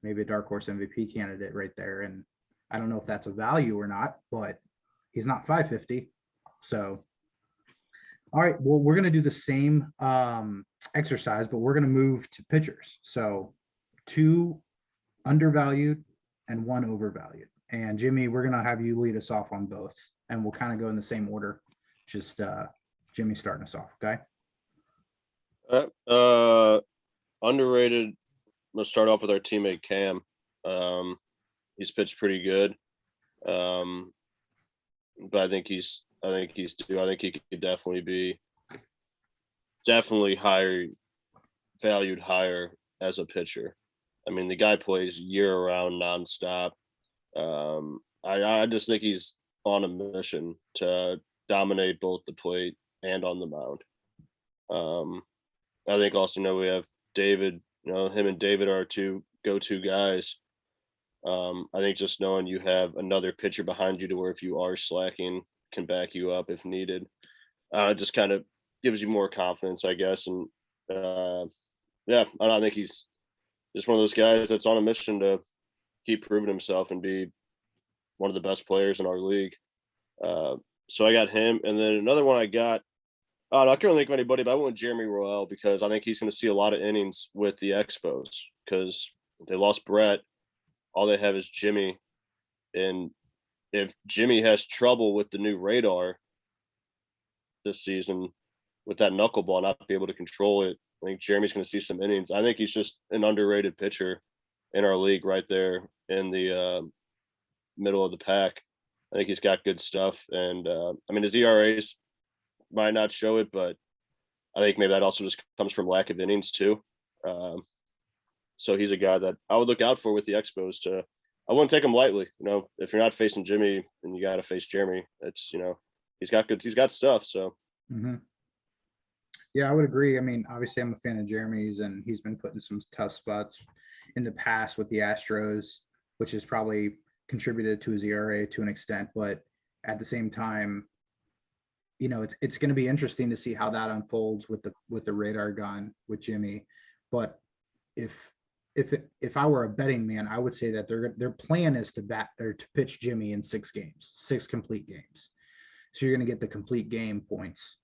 maybe a dark horse MVP candidate right there. And I don't know if that's a value or not, but he's not 550. So, all right, well, we're going to do the same exercise, but we're going to move to pitchers. So 2 undervalued and 1 overvalued. And Jimmy, we're going to have you lead us off on both, and we'll kind of go in the same order. Just Jimmy starting us off. Okay. Underrated. Let's start off with our teammate Cam. He's pitched pretty good. But I think he's due. I think he could definitely be valued higher as a pitcher. I mean, the guy plays year round nonstop. I just think he's on a mission to dominate both the plate and on the mound. I think also, we have David, him and David are two go-to guys. I think just knowing you have another pitcher behind you to where if you are slacking, can back you up if needed. It just kind of gives you more confidence, I guess. And I think he's just one of those guys that's on a mission to keep proving himself and be one of the best players in our league. So I got him. And then another one I got, I can't think of anybody, but I went with Jeremy Royale because I think he's going to see a lot of innings with the Expos because they lost Brett. All they have is Jimmy. And if Jimmy has trouble with the new radar this season, with that knuckleball not be able to control it, I think Jeremy's going to see some innings. I think he's just an underrated pitcher in our league right there in the middle of the pack. I think he's got good stuff. And his ERAs might not show it, but I think maybe that also just comes from lack of innings too. So he's a guy that I would look out for with the Expos. I wouldn't take him lightly. If you're not facing Jimmy and you got to face Jeremy, it's, he's got stuff. So. Mm-hmm. Yeah, I would agree. I mean, obviously I'm a fan of Jeremy's and he's been put in some tough spots in the past with the Astros, which has probably contributed to his ERA to an extent, but at the same time, it's going to be interesting to see how that unfolds with the radar gun with Jimmy. But if I were a betting man, I would say that their plan is to pitch Jimmy in 6 complete games. So you're going to get the complete game points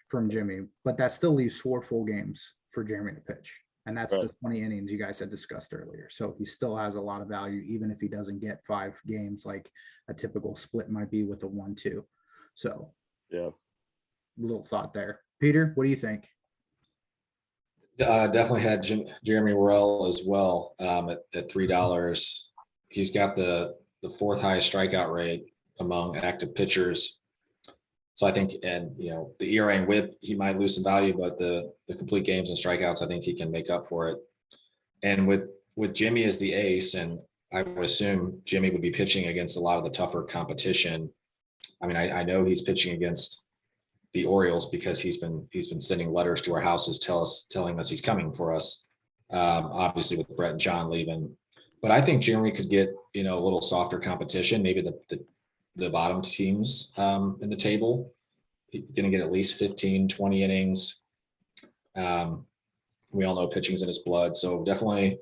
from Jimmy, but that still leaves 4 full games for Jeremy to pitch. And that's right. The 20 innings you guys had discussed earlier. So he still has a lot of value, even if he doesn't get 5 games, like a typical split might be with a 1-2. So yeah, little thought there. Peter, what do you think? Definitely had Jeremy Royale as well at $3. He's got the 4th highest strikeout rate among active pitchers. So I think, and the ERA and WHIP, he might lose some value, but the complete games and strikeouts, I think he can make up for it. And with Jimmy as the ace, and I would assume Jimmy would be pitching against a lot of the tougher competition. I mean, I know he's pitching against the Orioles because he's been sending letters to our houses telling us he's coming for us. Obviously with Brett and John leaving, but I think Jeremy could get a little softer competition, maybe the bottom teams in the table. He's going to get at least 15-20 innings. We all know pitching's in his blood, so definitely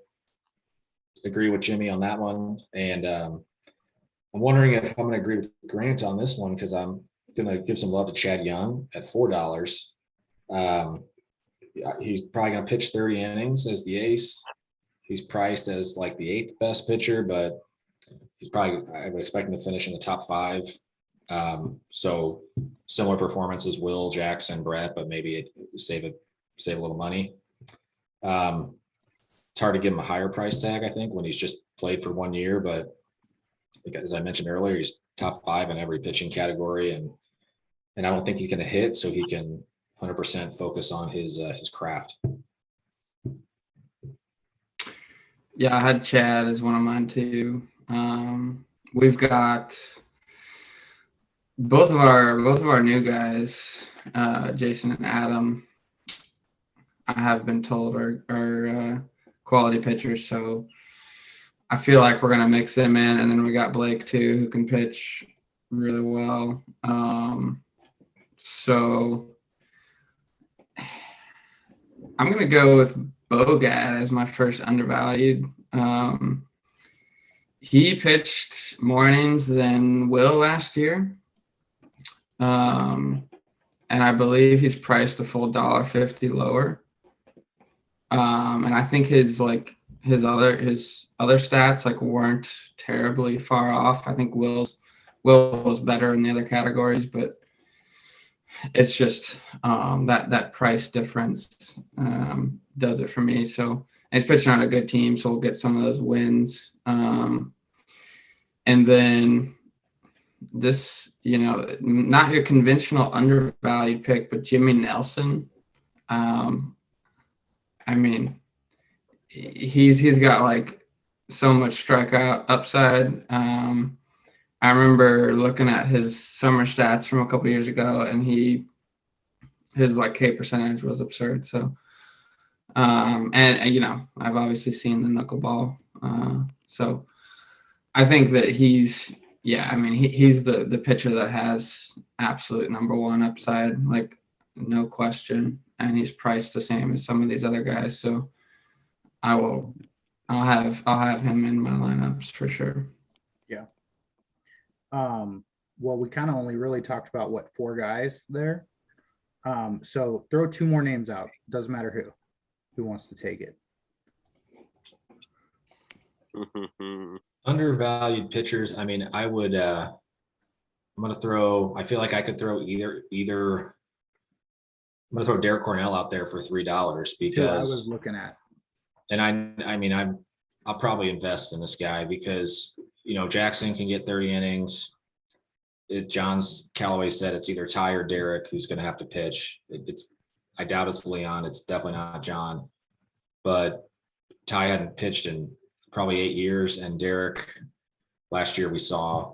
agree with Jimmy on that one. And I'm wondering if I'm going to agree with Grant on this one because I'm going to give some love to Chad Young at $4. He's probably going to pitch 30 innings as the ace. He's priced as like the 8th best pitcher, but I would expect him to finish in the top 5. So similar performance as Will, Jackson, Brett, but maybe save a little money. It's hard to give him a higher price tag, I think, when he's just played for 1 year, but as I mentioned earlier, he's top 5 in every pitching category, and I don't think he's going to hit, so he can 100% focus on his craft. Yeah, I had Chad as one of mine too. We've got both of our new guys, Jason and Adam, I have been told are quality pitchers. So I feel like we're going to mix them in. And then we got Blake too, who can pitch really well. So I'm going to go with Bogat as my first undervalued. He pitched more innings than Will last year. And I believe he's priced a full $1.50 lower. And I think his other stats weren't terribly far off. I think Will was better in the other categories, but it's just that price difference does it for me. So And he's pitching on a good team, so we'll get some of those wins. And then this, not your conventional undervalued pick, but Jimmy Nelson. I mean, he's got like so much strikeout upside. I remember looking at his summer stats from a couple years ago, and his like K percentage was absurd. So, and I've obviously seen the knuckleball. So I think that he's the pitcher that has absolute number one upside, like no question. And he's priced the same as some of these other guys. So I'll have him in my lineups for sure. Yeah. Well, we kind of only really talked about 4 guys there. So throw 2 more names out. Doesn't matter who wants to take it. Undervalued pitchers. I mean, I would. I'm gonna throw. I feel like I could throw either. I'm gonna throw Derek Cornell out there for $3 because I was looking at. And I'll probably invest in this guy because Jackson can get 30 innings. John's Callaway said it's either Ty or Derek who's going to have to pitch. I doubt it's Leon. It's definitely not John. But Ty hadn't pitched in probably 8 years, and Derek last year we saw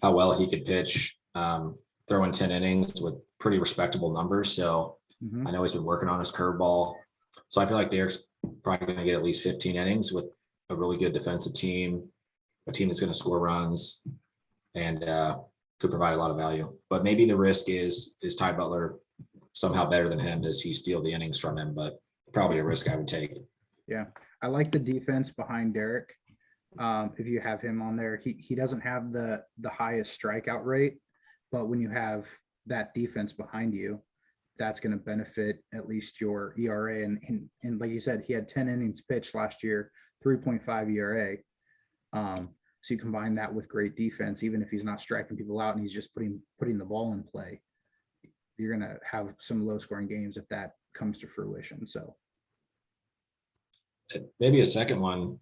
how well he could pitch, throwing 10 innings with pretty respectable numbers. So I know he's been working on his curveball. So I feel like Derek's probably going to get at least 15 innings with a really good defensive team, a team that's going to score runs, and could provide a lot of value. But maybe the risk is Ty Butler somehow better than him? Does he steal the innings from him? But probably a risk I would take. Yeah, I like the defense behind Derek. If you have him on there, he doesn't have the highest strikeout rate, but when you have that defense behind you, that's going to benefit at least your ERA. And like you said, he had 10 innings pitched last year, 3.5 ERA. So you combine that with great defense, even if he's not striking people out and he's just putting the ball in play, you're going to have some low scoring games if that comes to fruition. So maybe a second one,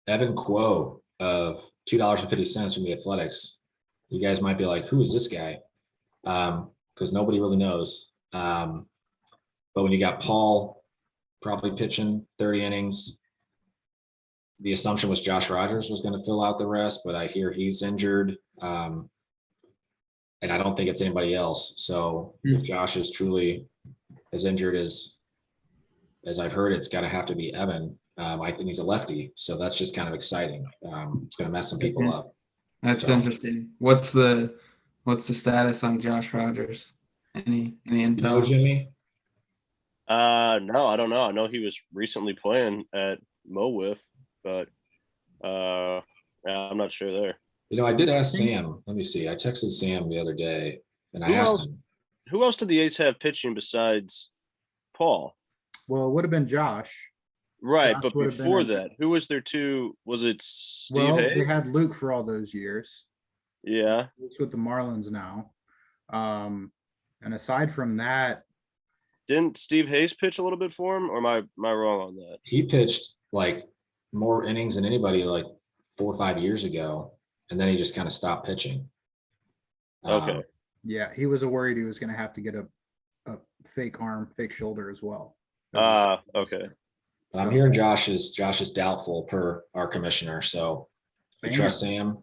Evan Quo of $2.50 from the Athletics. You guys might be like, who is this guy? Because nobody really knows. But when you got Paul probably pitching 30 innings, the assumption was Josh Rogers was going to fill out the rest, but I hear he's injured. And I don't think it's anybody else. So if Josh is truly as injured as I've heard, it's got to have to be Evan. I think he's a lefty, so that's just kind of exciting. It's going to mess some people up. That's interesting. What's the status on Josh Rogers? Any intel? No, Jimmy? No, I don't know. I know he was recently playing at MoWiff, but I'm not sure there. I did ask Sam. Let me see. I texted Sam the other day, and I asked him. Who else did the A's have pitching besides Paul? Well, it would have been Josh. Right, Josh but before that, who was there two? Was it Steve Hayes? They had Luke for all those years. Yeah. Luke's with the Marlins now. And aside from that, didn't Steve Hayes pitch a little bit for him, or am I wrong on that? He pitched like more innings than anybody like 4 or 5 years ago, and then he just kind of stopped pitching. Okay. Yeah, he was worried he was going to have to get a fake arm, fake shoulder as well. Okay. But I'm hearing Josh is doubtful per our commissioner, so if you trust Sam,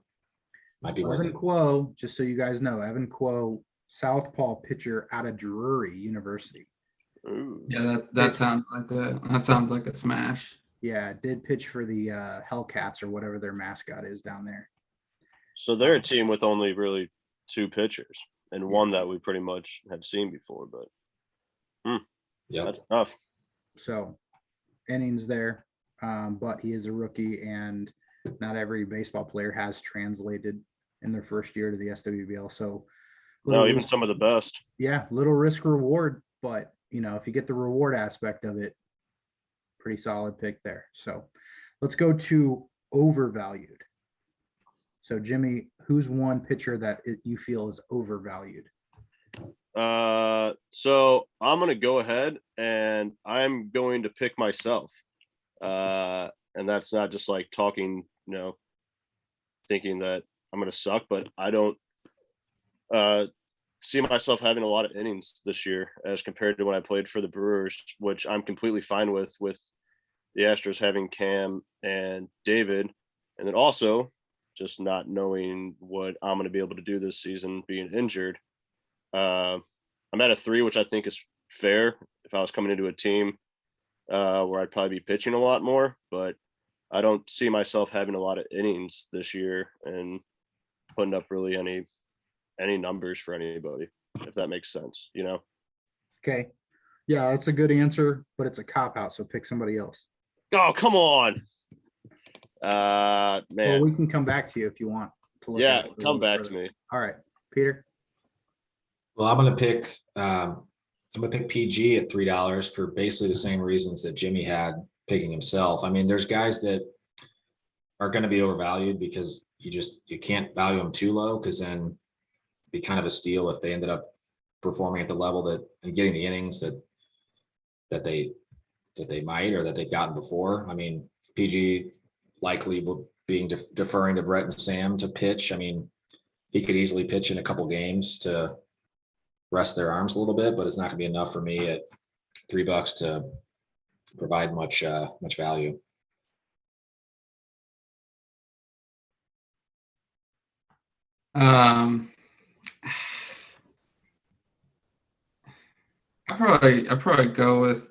might be worth it. Evan Quo, just so you guys know, Evan Quo, Southpaw pitcher out of Drury University. Ooh. Yeah, that sounds like a smash. Yeah, did pitch for the Hellcats or whatever their mascot is down there. So they're a team with only really 2 pitchers and one that we pretty much have seen before, but that's tough. So innings there, but he is a rookie, and not every baseball player has translated in their first year to the SWBL. So no, even some of the best. Yeah, little risk reward, but if you get the reward aspect of it, pretty solid pick there. So let's go to overvalued. So Jimmy, who's one pitcher that you feel is overvalued? So I'm gonna go ahead and I'm going to pick myself. And that's not just like talking, thinking that I'm gonna suck, but I don't see myself having a lot of innings this year as compared to when I played for the Brewers, which I'm completely fine with the Astros having Cam and David, and then also just not knowing what I'm going to be able to do this season being injured. I'm at a 3, which I think is fair if I was coming into a team where I'd probably be pitching a lot more, but I don't see myself having a lot of innings this year and putting up really any numbers for anybody, if that makes sense, Okay. Yeah, that's a good answer, but it's a cop out. So pick somebody else. Oh, come on. Well, Man. we can come back to you if you want to look Yeah, at it a come little back further. to me. All right, Peter. Well, I'm gonna pick PG at $3 for basically the same reasons that Jimmy had picking himself. I mean, there's guys that are going to be overvalued because you can't value them too low, because then it'd be kind of a steal if they ended up performing at the level that and getting the innings that they might or that they've gotten before. I mean, PG likely will being deferring to Brett and Sam to pitch. I mean, he could easily pitch in a couple games to rest their arms a little bit, but it's not gonna be enough for me at $3 to provide much value. I probably go with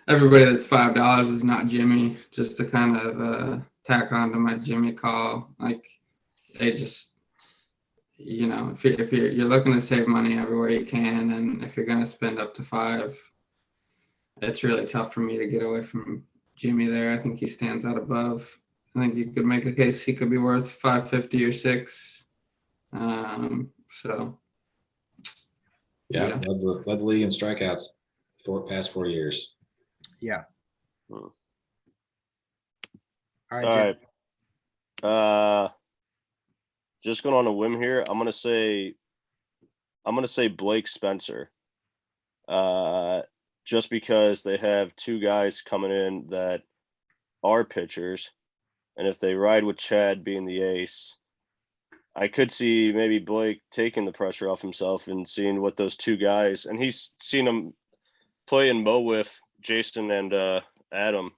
everybody that's $5 is not Jimmy, just to kind of tack on to my Jimmy call. Like they just, if you're looking to save money everywhere you can, and if you're gonna spend up to 5, it's really tough for me to get away from Jimmy there. I think he stands out above. I think you could make a case he could be worth 550 or 6. So Yeah, Yeah. led the league in strikeouts for past 4 years. Yeah. Hmm. All right. All Jim. right. Just going on a whim here, I'm gonna say Blake Spencer. Just because they have 2 guys coming in that are pitchers, and if they ride with Chad being the ace, I could see maybe Blake taking the pressure off himself and seeing what those 2 guys, and he's seen them play in Mo with Jason and Adam,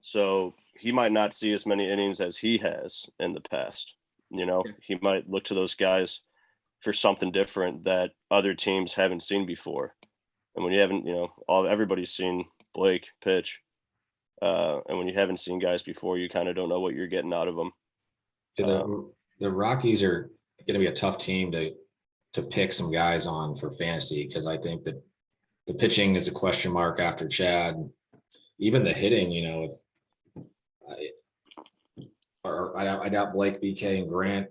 so he might not see as many innings as he has in the past. He might look to those guys for something different that other teams haven't seen before. And when you haven't, everybody's seen Blake pitch. And when you haven't seen guys before, you kind of don't know what you're getting out of them. Yeah, the Rockies are going to be a tough team to pick some guys on for fantasy, because I think that the pitching is a question mark after Chad. Even the hitting, I doubt Blake, BK, and Grant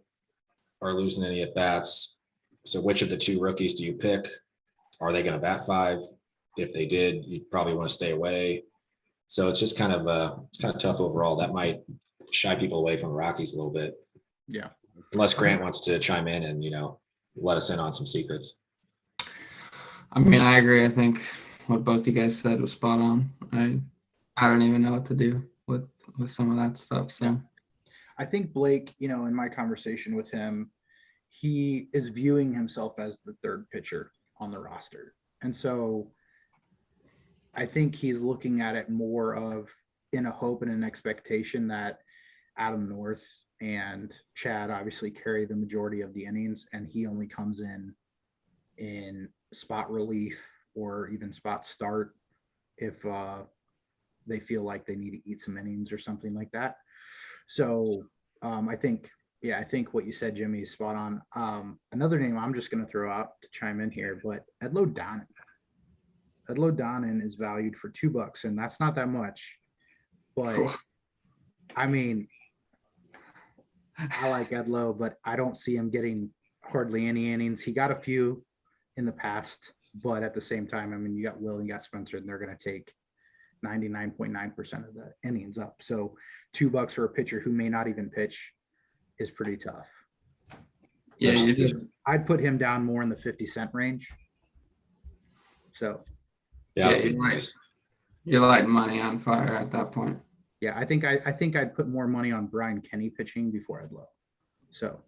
are losing any at bats. So which of the 2 rookies do you pick? Are they going to bat 5? If they did, you'd probably want to stay away. So it's just kind of tough overall. That might shy people away from the Rockies a little bit. Yeah. Unless Grant wants to chime in and, let us in on some secrets. I mean, I agree. I think what both you guys said was spot on. I don't even know what to do with some of that stuff. So I think Blake, in my conversation with him, he is viewing himself as the 3rd pitcher on the roster. And so I think he's looking at it more of in a hope and an expectation that Adam North and Chad obviously carry the majority of the innings, and he only comes in spot relief or even spot start if they feel like they need to eat some innings or something like that. So I think what you said, Jimmy, is spot on. Another name I'm just going to throw out to chime in here, but Edlo Donnan is valued for $2, and that's not that much. But I mean, I like Edlo, but I don't see him getting hardly any innings. He got a few in the past, but at the same time, I mean, you got Will and you got Spencer, and they're going to take 99.9% of the innings up. So $2 for a pitcher who may not even pitch is pretty tough. yeah, I'd put him down more in the 50-cent range. So Yeah, Yeah, you're lighting money on fire at that point. yeah, I think I'd put more money on Brian Kenny pitching before I'd low. So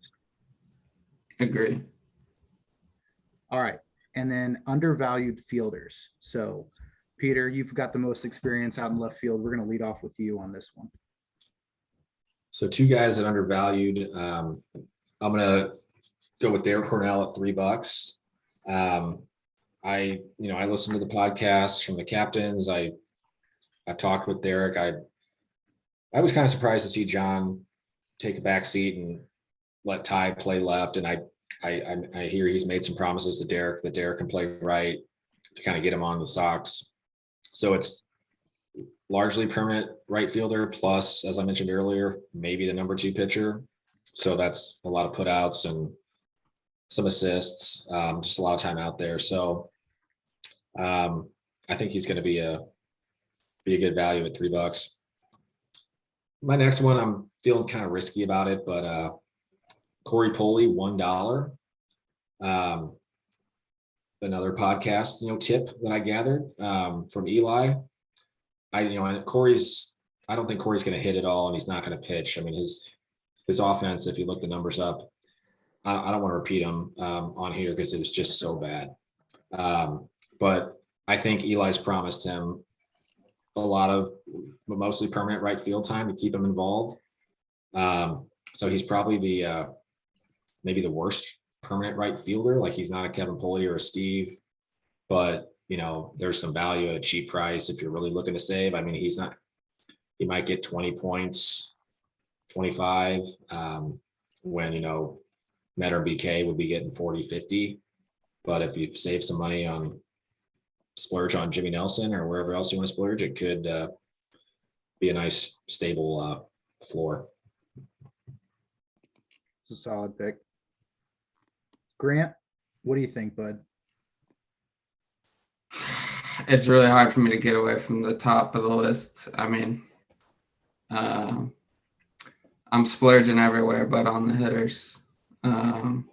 Agree. all right. And then undervalued fielders. So Peter, you've got the most experience out in left field. We're going to lead off with you on this one. So two guys that undervalued. I'm gonna go with Derek Cornell at $3. I listened to the podcast from the captains. I talked with Derek. I was kind of surprised to see John take a back seat and let Ty play left. And I hear he's made some promises to Derek that Derek can play right to kind of get him on the Sox. So it's largely permanent right fielder, plus, as I mentioned earlier, maybe the number 2 pitcher. So that's a lot of putouts and some assists, just a lot of time out there. So I think he's going to be a good value at $3. My next one, I'm feeling kind of risky about it, but Corey Pulley, $1. Another podcast, tip that I gathered from Eli. I don't think Corey's going to hit it all, and he's not going to pitch. I mean, his offense, if you look the numbers up, I don't want to repeat them on here because it was just so bad. But I think Eli's promised him a lot of mostly permanent right field time to keep him involved. So he's probably maybe the worst permanent right fielder. Like, he's not a Kevin Pulley or a Steve, but there's some value at a cheap price if you're really looking to save. I mean, he might get 20 points, 25, when, Met or BK would be getting 40, 50. But if you save some money on splurge on Jimmy Nelson or wherever else you want to splurge, it could be a nice, stable floor. It's a solid pick. Grant, what do you think, bud? It's really hard for me to get away from the top of the list. I mean, I'm splurging everywhere but on the hitters. I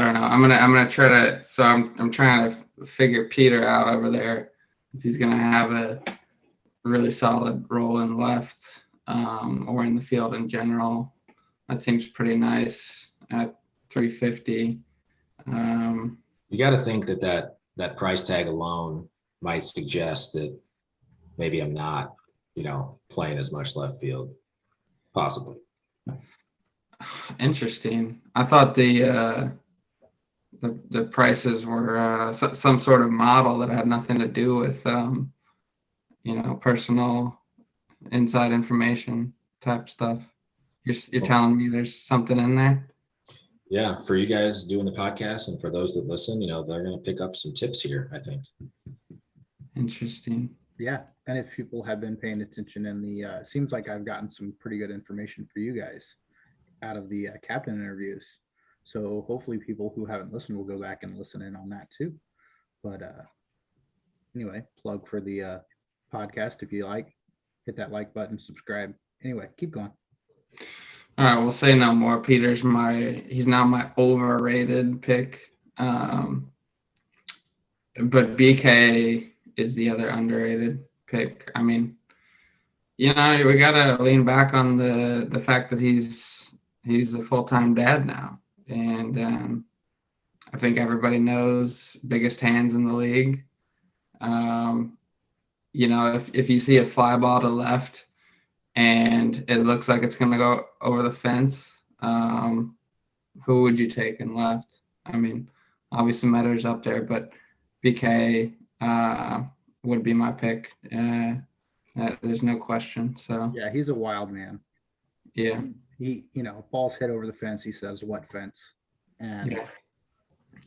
don't know. I'm gonna try to. So I'm trying to figure Peter out over there if he's gonna have a really solid role in left or in the field in general. That seems pretty nice at $350. You got to think that price tag alone might suggest that maybe I'm not, playing as much left field, possibly. Interesting. I thought the prices were some sort of model that had nothing to do with personal inside information type stuff. You're telling me there's something in there? Yeah, for you guys doing the podcast and for those that listen, they're going to pick up some tips here, I think. Interesting. Yeah, and if people have been paying attention in the seems like I've gotten some pretty good information for you guys out of the captain interviews. So hopefully people who haven't listened will go back and listen in on that too. But anyway, plug for the podcast. If you like, hit that like button, subscribe. Anyway, keep going. All right, we'll say no more. Peter's he's now my overrated pick. But BK is the other underrated pick. I mean, we gotta lean back on the fact that he's a full-time dad now. And I think everybody knows biggest hands in the league. If you see a fly ball to left and it looks like it's going to go over the fence, who would you take in left? I mean, obviously Metter's up there, but BK would be my pick. There's no question. So Yeah, he's a wild man. yeah. He, balls hit over the fence. He says, "What fence?" And Yeah.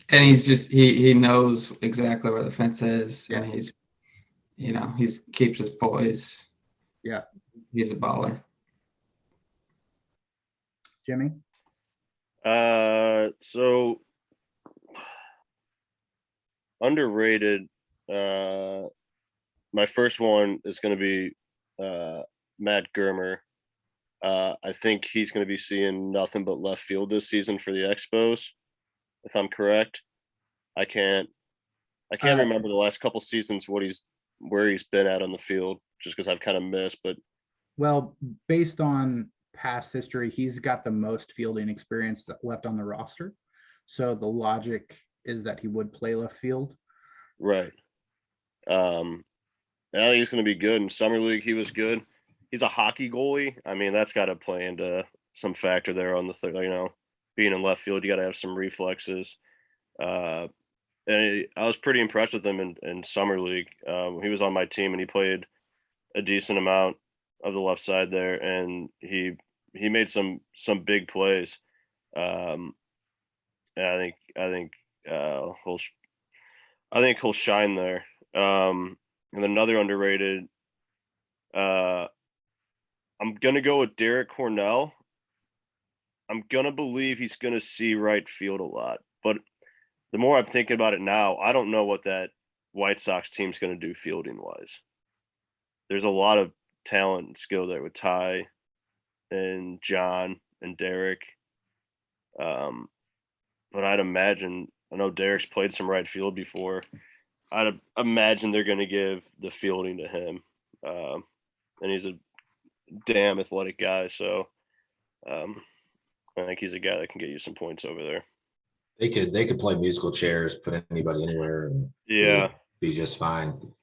And he's just he knows exactly where the fence is, Yeah. and he's keeps his poise. Yeah. He's a baller. Jimmy. So underrated. My first one is going to be Matt Germer. I think he's going to be seeing nothing but left field this season for the Expos, if I'm correct. I can't Uh, remember the last couple seasons where he's been at on the field, just because I've kind of missed. But Well, based on past history, he's got the most fielding experience that left on the roster. So the logic is that he would play left field. right, and I think he's going to be good in summer league. He was good. He's a hockey goalie. I mean, that's got to play into some factor there on the third. You know, being in left field, you got to have some reflexes. And I was pretty impressed with him in summer league. He was on my team and he played a decent amount of the left side there, and he made some big plays. And I think he'll shine there. And another underrated. I'm gonna go with Derek Cornell. I'm gonna believe he's gonna see right field a lot, but the more I'm thinking about it now, I don't know what that White Sox team's gonna do fielding wise. There's a lot of talent and skill there with Ty and John and Derek. But I'd imagine, I know Derek's played some right field before. I'd imagine they're going to give the fielding to him. And he's a damn athletic guy. So I think he's a guy that can get you some points over there. They could play musical chairs, put anybody anywhere, and Yeah. be just fine.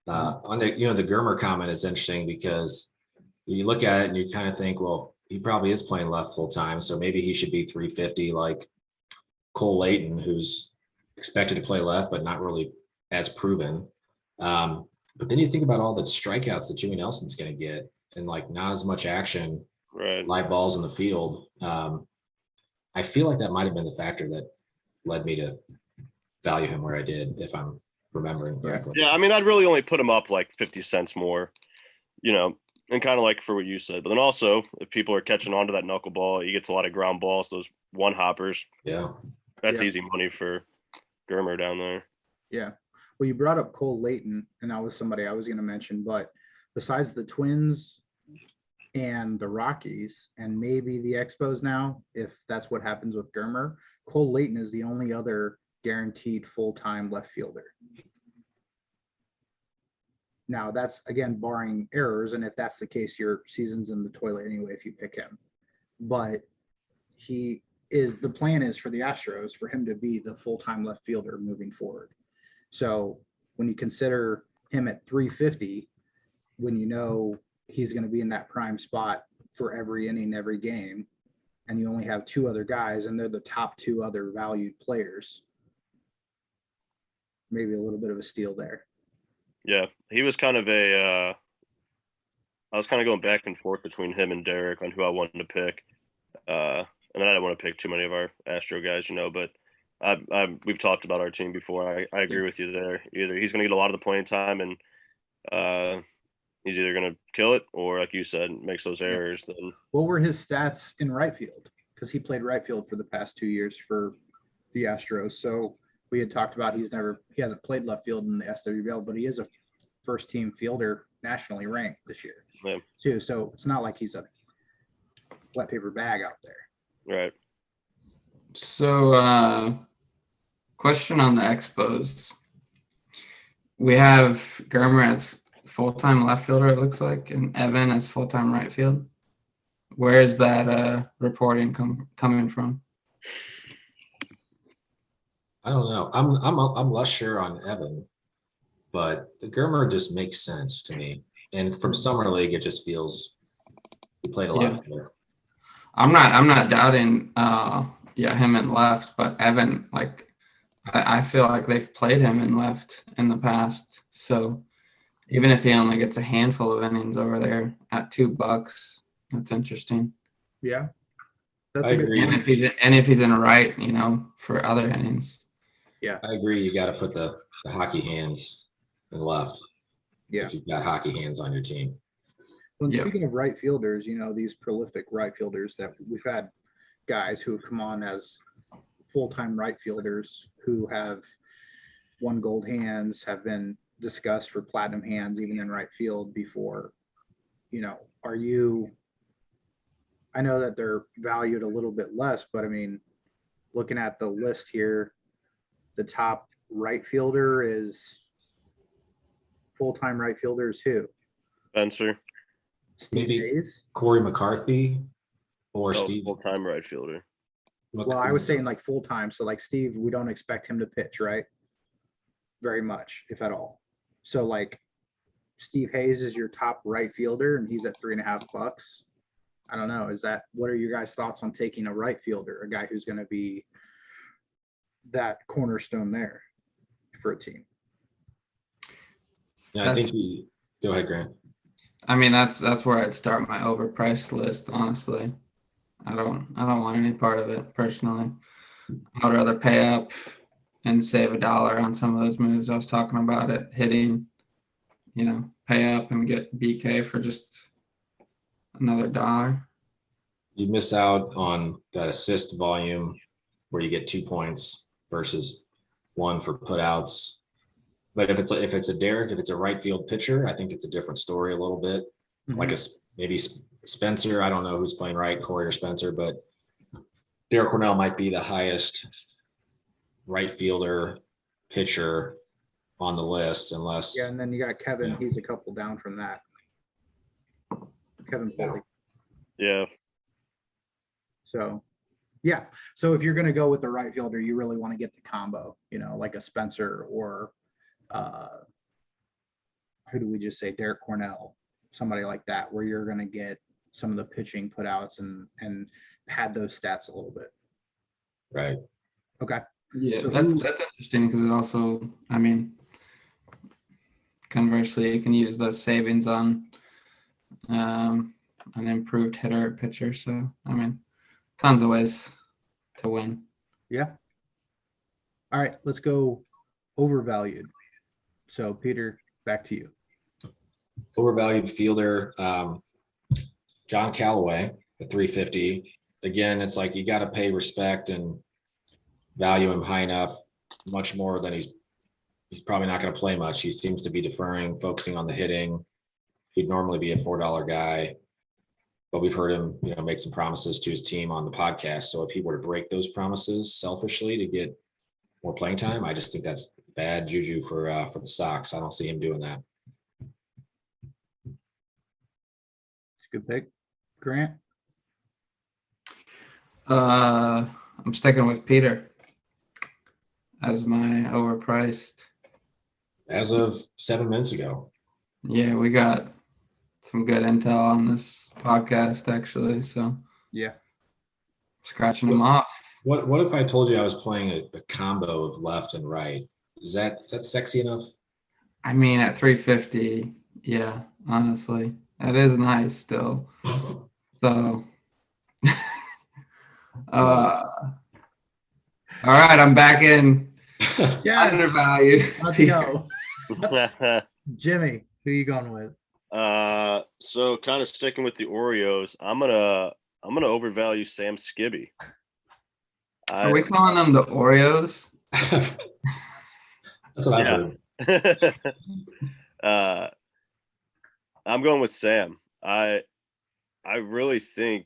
On the the Germer comment is interesting because you look at it and you kind of think, well, he probably is playing left full time, so maybe he should be 350 like Cole Layton, who's expected to play left but not really as proven. But then you think about all the strikeouts that Jimmy Nelson's going to get, and like not as much action, Right. live balls in the field. I feel like that might have been the factor that led me to value him where I did, if I'm remembering correctly. Yeah. I mean, I'd really only put him up like 50 cents more, and kind of like for what you said. But then also, if people are catching on to that knuckleball, he gets a lot of ground balls, those one hoppers. Yeah. That's Yeah. easy money for Germer down there. Yeah. Well, you brought up Cole Layton, and that was somebody I was going to mention. But besides the Twins and the Rockies, and maybe the Expos now, if that's what happens with Germer, Cole Layton is the only other guaranteed full-time left fielder. Now, that's, again, barring errors, and if that's the case, your season's in the toilet anyway if you pick him. But the plan is for the Astros for him to be the full-time left fielder moving forward. So when you consider him at 350, when you know he's going to be in that prime spot for every inning, every game, and you only have two other guys, and they're the top two other valued players, maybe a little bit of a steal there. Yeah, he was kind of I was kind of going back and forth between him and Derek on who I wanted to pick. And then I didn't want to pick too many of our Astro guys, but we've talked about our team before. I agree with you there. Either he's going to get a lot of the playing time and he's either going to kill it or, like you said, makes those errors. Then what were his stats in right field? Because he played right field for the past 2 years for the Astros. So we had talked about he hasn't played left field in the SWBL, but he is a first team fielder nationally ranked this year too. So it's not like he's a wet paper bag out there. Right. So, question on the Expos. We have Germer as full-time left fielder, it looks like, and Evan as full-time right field. Where is that reporting coming from? I don't know. I'm less sure on Evan, but the Germer just makes sense to me. And from summer league, it just feels he played a lot better. I'm not doubting him in left, but Evan, like I feel like they've played him in left in the past. So even if he only gets a handful of innings over there at $2, that's interesting. Yeah. That's I agree. And if he's in right, for other innings. Yeah. I agree. You got to put the hockey hands in left. Yeah. If you've got hockey hands on your team. When speaking of right fielders, these prolific right fielders that we've had guys who have come on as full-time right fielders who have won gold hands, have been discussed for platinum hands, even in right field before. I know that they're valued a little bit less, but I mean, looking at the list here, the top right fielder is full-time right fielder is who? Spencer. Steve Maybe Hayes? Corey McCarthy or Oh, Steve. full-time right fielder. Well, I was saying like full-time. So like Steve, we don't expect him to pitch, right? Very much, if at all. So like Steve Hayes is your top right fielder and he's at $3.50. I don't know. What are your guys' thoughts on taking a right fielder, a guy who's going to be that cornerstone there for a team? Yeah, I think go ahead, Grant. I mean, that's where I'd start my overpriced list, honestly. I don't want any part of it personally. I'd rather pay up and save $1 on some of those moves I was talking about it hitting, pay up and get BK for just another $1. You miss out on that assist volume where you get 2 points versus 1 for putouts. But if it's a right field pitcher, I think it's a different story a little bit. Like maybe Spencer, I don't know who's playing right, Corey or Spencer, but Derek Cornell might be the highest right fielder pitcher on the list, unless Yeah, and then you got Kevin. Yeah. He's a couple down from that. Kevin Pulley. Yeah. So, yeah. So if you're going to go with the right fielder, you really want to get the combo, like a Spencer or who do we just say? Derek Cornell, somebody like that, where you're going to get some of the pitching putouts and pad those stats a little bit. right. Okay. Yeah, So that's interesting because it also, I mean, conversely, you can use those savings on an improved hitter or pitcher. So, I mean, tons of ways to win. Yeah. All right, let's go overvalued. So Peter, back to you. Overvalued fielder, John Callaway at 350. Again, it's like you got to pay respect and value him high enough, much more than he's probably not going to play much. He seems to be deferring, focusing on the hitting. He'd normally be a $4 guy, but we've heard him, make some promises to his team on the podcast. So if he were to break those promises selfishly to get more playing time, I just think that's bad juju for the Sox. I don't see him doing that. It's a good pick. Grant? I'm sticking with Peter as my overpriced. As of 7 minutes ago. Yeah, we got some good intel on this podcast, actually. So Yeah. scratching them off. What if I told you I was playing a combo of left and right? Is that sexy enough? I mean, at 350, yeah, honestly, that is nice still. So, all right, I'm back in. Yes. Undervalued. Let's go. Jimmy, who you going with? So kind of sticking with the Orioles, I'm gonna overvalue Sam Skibby. Are we calling them the Oreos? That's what I've heard. I'm going with Sam. I really think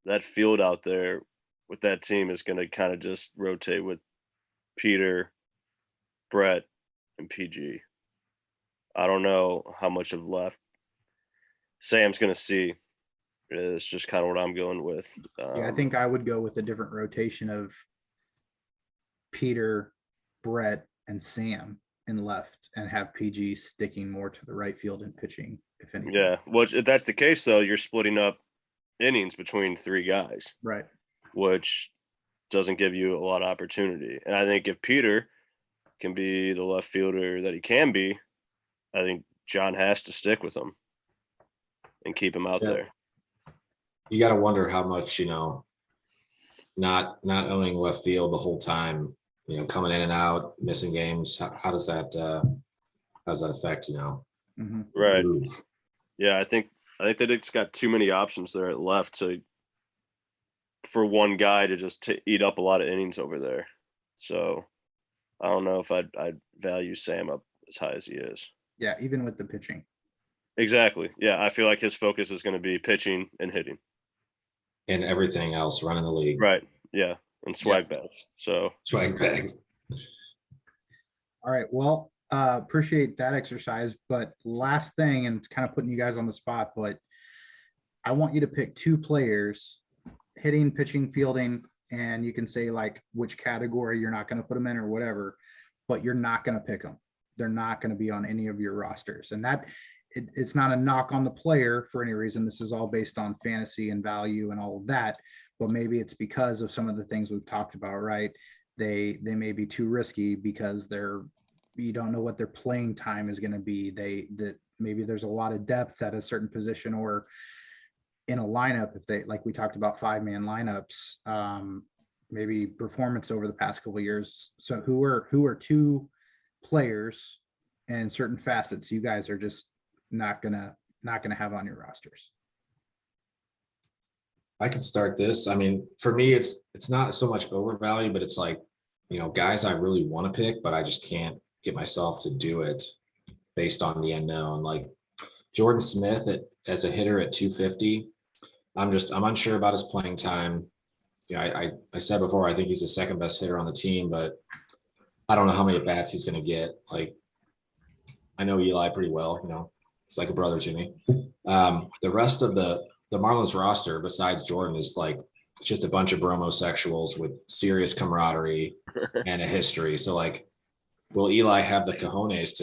that field out there with that team is going to kind of just rotate with Peter, Brett, and PG. I don't know how much of left Sam's going to see. It's just kind of what I'm going with. Yeah, I think I would go with a different rotation of Peter, Brett, and Sam in left, and have PG sticking more to the right field and pitching, if anything. Yeah, well, if that's the case, though, you're splitting up innings between 3 guys, Right. which doesn't give you a lot of opportunity. And I think if Peter can be the left fielder that he can be, I think John has to stick with him and keep him out there. You got to wonder how much, not owning left field the whole time, coming in and out, missing games. How does that affect, Mm-hmm. Right. move? Yeah, I think that it's got too many options there at left for one guy to just eat up a lot of innings over there. So I don't know if I'd value Sam up as high as he is. Yeah, even with the pitching. Exactly. Yeah, I feel like his focus is going to be pitching and hitting. And everything else running the league. Right. Yeah. and swag bats. So Swag bag. All right. Well, appreciate that exercise. But last thing, and it's kind of putting you guys on the spot, but I want you to pick 2 players, hitting, pitching, fielding, and you can say like which category you're not going to put them in or whatever, but you're not going to pick them. They're not going to be on any of your rosters. And that it's not a knock on the player for any reason. This is all based on fantasy and value and all of that. But maybe it's because of some of the things we've talked about, right? They may be too risky because you don't know what their playing time is going to be. That maybe there's a lot of depth at a certain position, or in a lineup, if they, like we talked about 5-man lineups, maybe performance over the past couple of years. So who are 2 players and certain facets you guys are just not gonna have on your rosters? I can start this. I mean, for me, it's not so much overvalue, but it's like, guys I really want to pick, but I just can't get myself to do it based on the unknown. Like Jordan Smith as a hitter at 250. I'm unsure about his playing time. I said before, I think he's the second best hitter on the team, but I don't know how many at bats he's going to get. Like, I know Eli pretty well, he's like a brother to me. The rest of the Marlins roster besides Jordan is like just a bunch of bromosexuals with serious camaraderie and a history. So like, will Eli have the cojones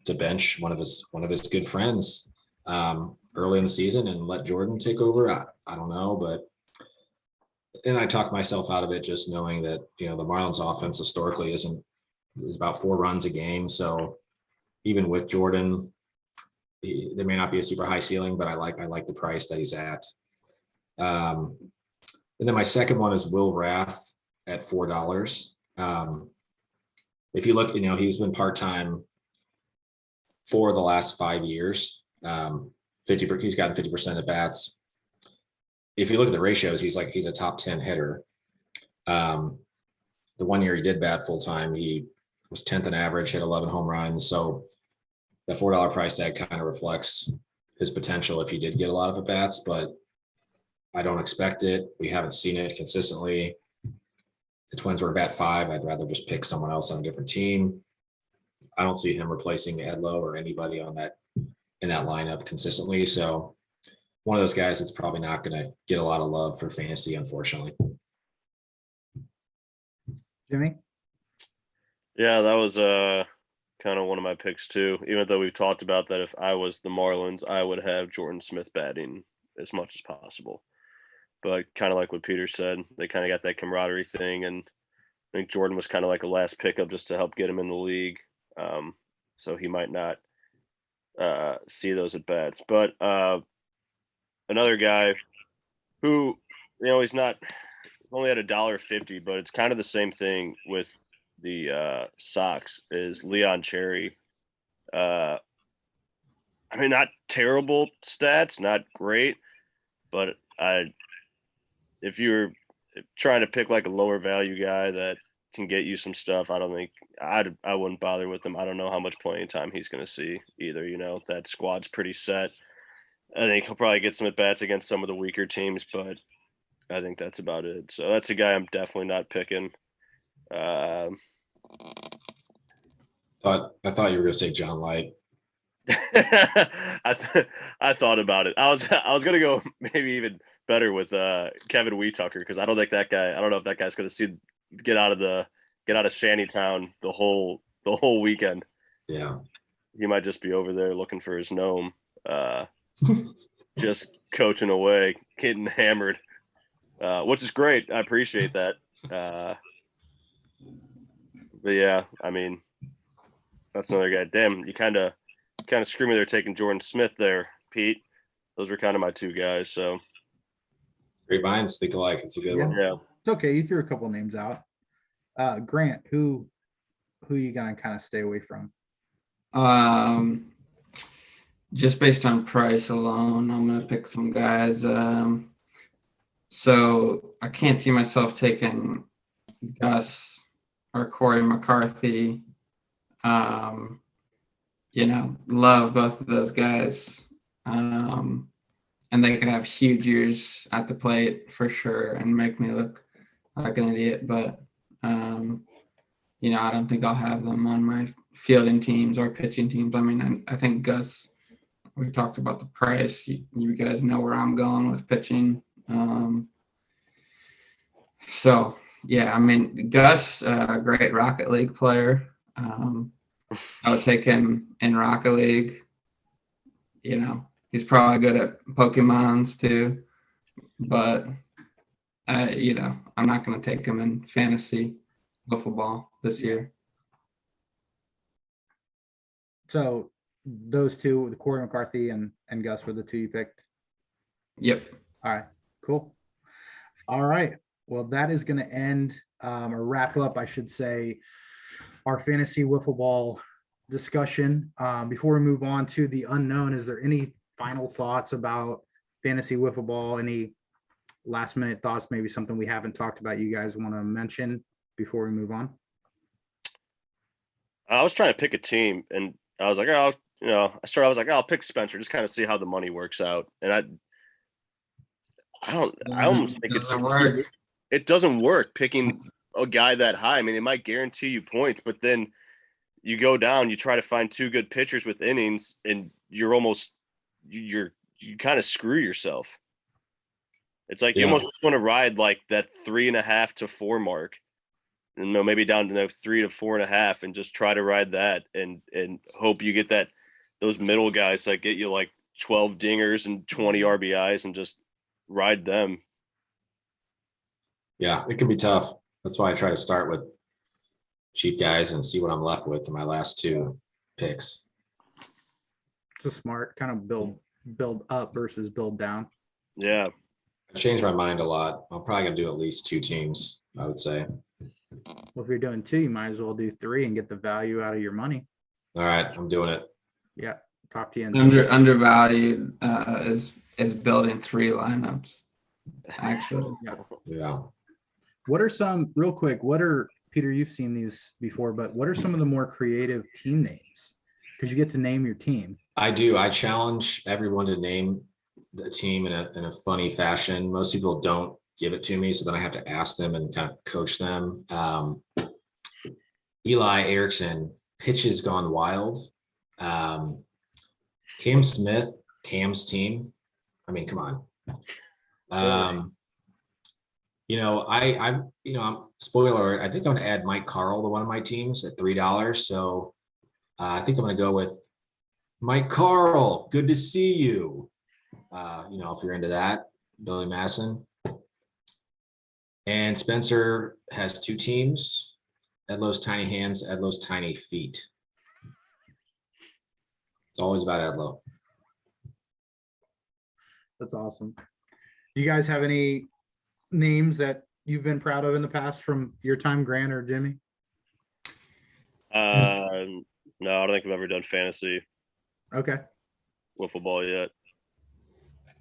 to bench one of his good friends early in the season and let Jordan take over? I don't know, but and I talked myself out of it just knowing that the Marlins offense historically is about 4 runs a game. So even with Jordan, there may not be a super high ceiling, but I like the price that he's at. And then my second one is Will Rath at $4. If you look, he's been part-time for the last 5 years. He's gotten 50% at bats. If you look at the ratios, he's a top 10 hitter. The one year he did bat full time, he was 10th in average, hit 11 home runs. So the $4 price tag kind of reflects his potential if he did get a lot of at bats, but I don't expect it. We haven't seen it consistently. The Twins were bat 5. I'd rather just pick someone else on a different team. I don't see him replacing Edlow or anybody in that lineup consistently. So one of those guys that's probably not going to get a lot of love for fantasy, unfortunately. Jimmy? Yeah, that was kind of one of my picks too. Even though we've talked about that, if I was the Marlins, I would have Jordan Smith batting as much as possible. But kind of like what Peter said, they kind of got that camaraderie thing, and I think Jordan was kind of like a last pickup just to help get him in the league. So he might not see those at bats. But another guy who, he's only at $1.50, but it's kind of the same thing with the Sox is Leon Cherry. I mean, not terrible stats, not great, but if you're trying to pick like a lower value guy that can get you some stuff, I don't think I wouldn't bother with him. I don't know how much playing time he's going to see either. That squad's pretty set. I think he'll probably get some at bats against some of the weaker teams, but I think that's about it. So that's a guy I'm definitely not picking. I thought you were going to say John Leicht. I thought about it. I was gonna go maybe even better with Kevin Weetucker, because I don't know if that guy's gonna get out of Shantytown the whole weekend. Yeah, he might just be over there looking for his gnome, just coaching away, getting hammered, which is great. I appreciate that. But yeah, I mean, that's another guy. Damn, you kind of screw me there taking Jordan Smith there, Pete. Those were kind of my 2 guys. So great minds think alike. It's a good one. Yeah, It's okay. You threw a couple names out. Grant, who you gonna kind of stay away from? Just based on price alone, I'm gonna pick some guys. So I can't see myself taking Gus or Corey McCarthy. Love both of those guys. And they could have huge years at the plate for sure and make me look like an idiot, but you know, I don't think I'll have them on my fielding teams or pitching teams. I mean, I think Gus, we talked about the price. You guys know where I'm going with pitching. So yeah, I mean, Gus, great Rocket League player. I would take him in Rocket League. You know, he's probably good at Pokemons too, but you know, I'm not going to take him in fantasy Wiffleball this year. So those two, the Corey McCarthy and Gus, were the two you picked. Yep. All right, cool. All right. Well, that is going to end or wrap up, I should say, our fantasy wiffle ball discussion. Before we move on to the unknown, is there any final thoughts about fantasy wiffle ball? Any last minute thoughts? Maybe something we haven't talked about you guys want to mention before we move on? I was trying to pick a team, and I was like, oh, you know, I was like, I'll pick Spencer, just kind of see how the money works out. And I don't think it doesn't work picking a guy that high. I mean, it might guarantee you points, but then you go down, you try to find two good pitchers with innings, and you kind of screw yourself. It's like you almost just want to ride like that 3.5 to 4 mark, and maybe down to 3 to 4.5, and just try to ride that and hope you get those middle guys that get you like 12 dingers and 20 RBIs and just ride them. Yeah, it can be tough. That's why I try to start with cheap guys and see what I'm left with in my last 2 picks. It's a smart kind of build up versus build down. Yeah. I changed my mind a lot. I'm probably gonna do at least 2 teams, I would say. Well, if you're doing 2, you might as well do 3 and get the value out of your money. All right, I'm doing it. Yeah. Talk to you. Undervalued is building 3 lineups. Actually, Yeah. What are some, real quick, Peter, you've seen these before, but what are some of the more creative team names? Because you get to name your team. I do. I challenge everyone to name the team in a funny fashion. Most people don't give it to me, so then I have to ask them and kind of coach them. Eli Erickson, pitches gone wild. Cam Smith, Cam's team. I mean, come on. I'm spoiler alert, I think I'm gonna add Mike Carl to one of my teams at $3. So I think I'm gonna go with Mike Carl. Good to see you. If you're into that, Billy Masson. And Spencer has 2 teams: Edlow's tiny hands, Edlow's tiny feet. It's always about Edlow. That's awesome. Do you guys have any names that you've been proud of in the past from your time, Grant or Jimmy? No, I don't think I've ever done fantasy Okay. wiffle ball yet.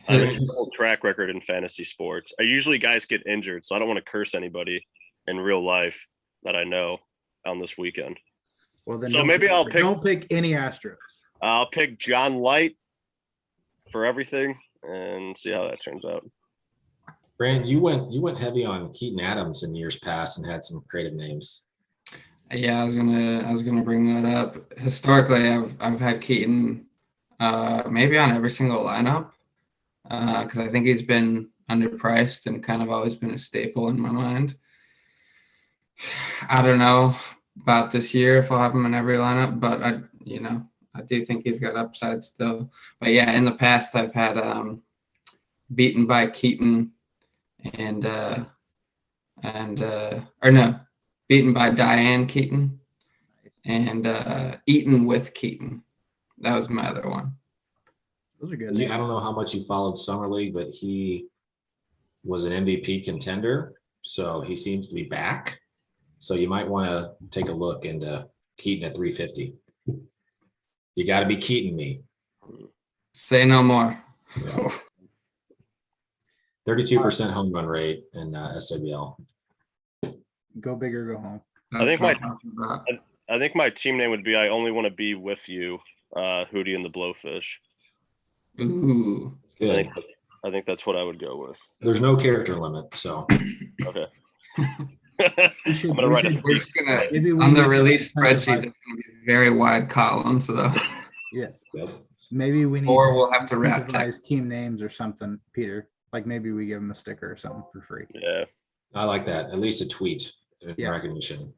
I have a whole track record in fantasy sports. Usually guys get injured, so I don't want to curse anybody in real life that I know on this weekend. Well, then so maybe don't pick any Astros. I'll pick John Leicht for everything and see how that turns out. Brand, you went heavy on Keaton Adams in years past and had some creative names. Yeah, I was gonna bring that up. Historically, I've had Keaton maybe on every single lineup because I think he's been underpriced and kind of always been a staple in my mind. I don't know about this year if I'll have him in every lineup, but I do think he's got upside still. But yeah, in the past I've had beaten by Keaton beaten by Diane Keaton and eaten with Keaton. That was my other one. Those are good. Yeah, I don't know how much you followed Summer League, but he was an MVP contender, so he seems to be back. So you might want to take a look into Keaton at 350. You got to be Keaton me. Say no more. Yeah. 32% home run rate in SWBL. Go big or go home. I think my team name would be I Only Want to Be With You, Hootie and the Blowfish. Ooh. Good. I think that's what I would go with. There's no character limit, so. Okay. should- I'm gonna we write a should- We're just gonna Maybe we on the need to release incentivize- spreadsheet. There's gonna be very wide columns though, Yeah, Yep. maybe we need or to we'll have to wrap text. incentivize team names or something, Peter. Like maybe we give them a sticker or something for free. Yeah. I like that. At least a tweet in Yeah. recognition.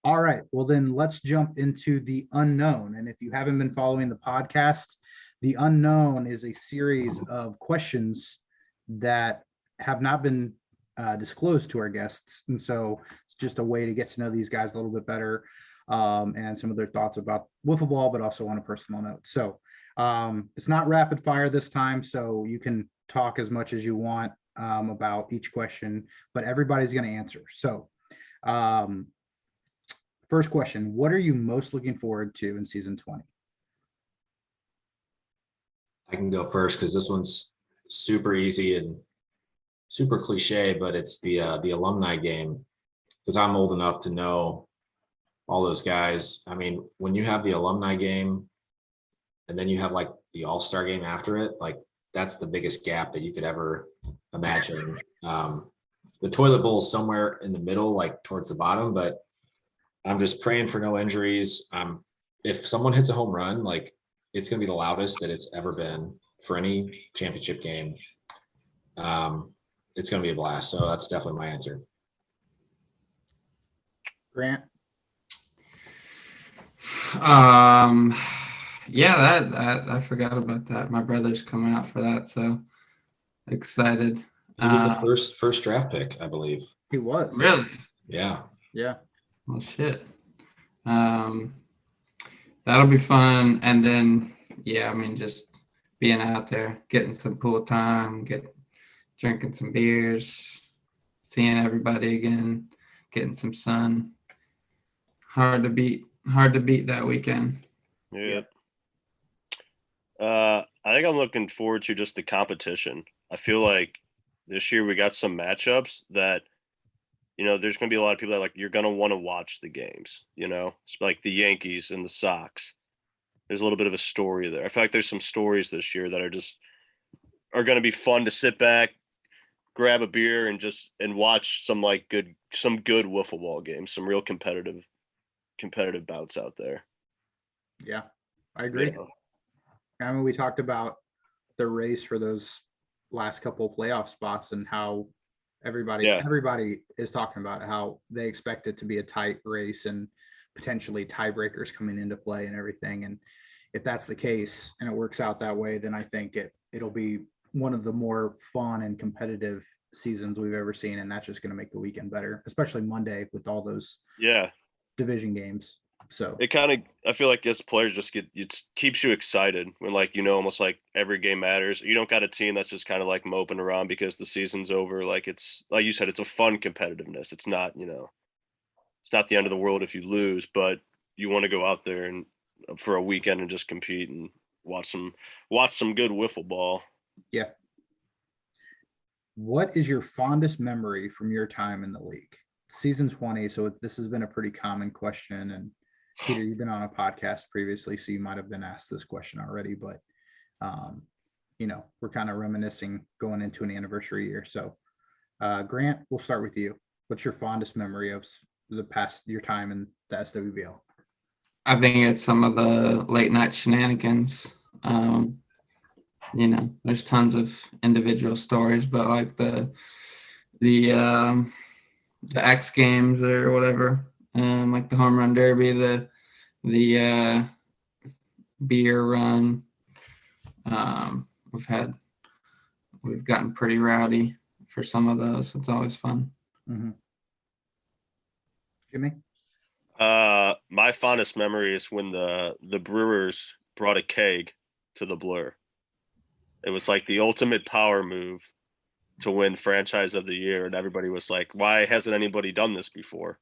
All right. Well, then let's jump into the unknown. And if you haven't been following the podcast, the unknown is a series of questions that have not been disclosed to our guests. And so it's just a way to get to know these guys a little bit better and some of their thoughts about Wiffleball, but also on a personal note. So it's not rapid fire this time, so you can talk as much as you want about each question, but everybody's going to answer. So first question, what are you most looking forward to in season 20? I can go first because this one's super easy and super cliche, but it's the alumni game, because I'm old enough to know all those guys. I mean, when you have the alumni game and then you have like the all-star game after it, like that's the biggest gap that you could ever imagine. The toilet bowl is somewhere in the middle, like towards the bottom, but I'm just praying for no injuries. If someone hits a home run, like it's going to be the loudest that it's ever been for any championship game. It's going to be a blast. So that's definitely my answer. Grant? Yeah, that I forgot about that. My brother's coming out for that, so excited. He was the first draft pick, I believe. He was. Really? Yeah. Yeah. Well, shit. That'll be fun. And then, yeah, I mean, just being out there, getting some pool time, drinking some beers, seeing everybody again, getting some sun. Hard to beat that weekend. Yeah. I think I'm looking forward to just the competition. I feel like this year we got some matchups that, there's going to be a lot of people that like, you're going to want to watch the games, it's like the Yankees and the Sox. There's a little bit of a story there. I feel like there's some stories this year that are going to be fun to sit back, grab a beer and watch some good wiffle ball games, some real competitive bouts out there. Yeah, I agree. I mean, we talked about the race for those last couple playoff spots and how everybody is talking about how they expect it to be a tight race and potentially tiebreakers coming into play and everything. And if that's the case and it works out that way, then I think it'll be one of the more fun and competitive seasons we've ever seen. And that's just going to make the weekend better, especially Monday with all those division games. So I feel like as players it keeps you excited when almost like every game matters. You don't got a team that's just kind of like moping around because the season's over. Like it's like you said, it's a fun competitiveness. It's not, it's not the end of the world if you lose, but you want to go out there and for a weekend and just compete and watch some good wiffle ball. Yeah. What is your fondest memory from your time in the league? Season 20. So this has been a pretty common question, and Peter, you've been on a podcast previously, so you might have been asked this question already, but we're kind of reminiscing going into an anniversary year. So Grant, we'll start with you. What's your fondest memory of your time in the SWBL? I think it's some of the late night shenanigans. There's tons of individual stories, but like the X Games or whatever, like the home run derby, the beer run. We've gotten pretty rowdy for some of those. It's always fun. Mm-hmm. Jimmy? My fondest memory is when the Brewers brought a keg to the Blur. It was like the ultimate power move to win franchise of the year. And everybody was like, why hasn't anybody done this before?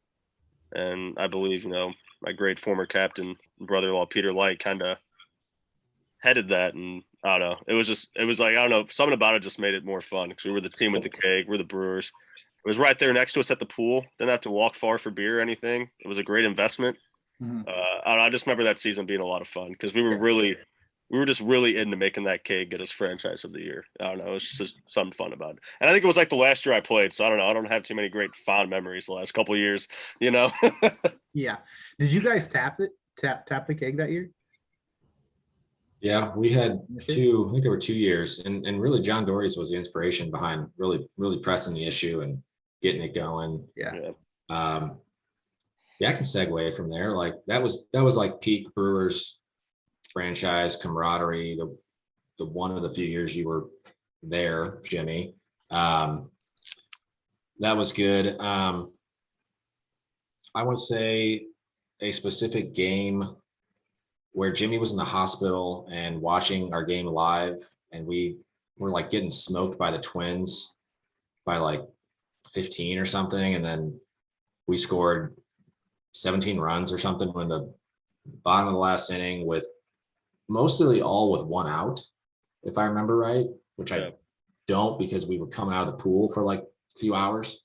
And I believe, my great former captain, brother-in-law, Peter Leicht, kind of headed that. And I don't know, it was like, I don't know, something about it just made it more fun because we were the team with the keg, we're the Brewers. It was right there next to us at the pool. Didn't have to walk far for beer or anything. It was a great investment. Mm-hmm. I just remember that season being a lot of fun because we were really we were just really into making that kid get his franchise of the year. I don't know. It was just something fun about it. And I think it was like the last year I played. So I don't know. I don't have too many great fond memories the last couple of years, you know? Yeah. Did you guys tap the keg that year? Yeah, we had two, I think there were 2 years, and really John Dory's was the inspiration behind really pressing the issue and getting it going. Yeah. Yeah, I can segue from there. Like that was like peak Brewers franchise camaraderie. The one of the few years you were there, Jimmy. That was good. I would say a specific game where Jimmy was in the hospital and watching our game live, and we were like getting smoked by the Twins by like 15 or something, and then we scored 17 runs or something in the bottom of the last inning with mostly all with 1 out, if I remember right, which I don't, because we were coming out of the pool for like a few hours.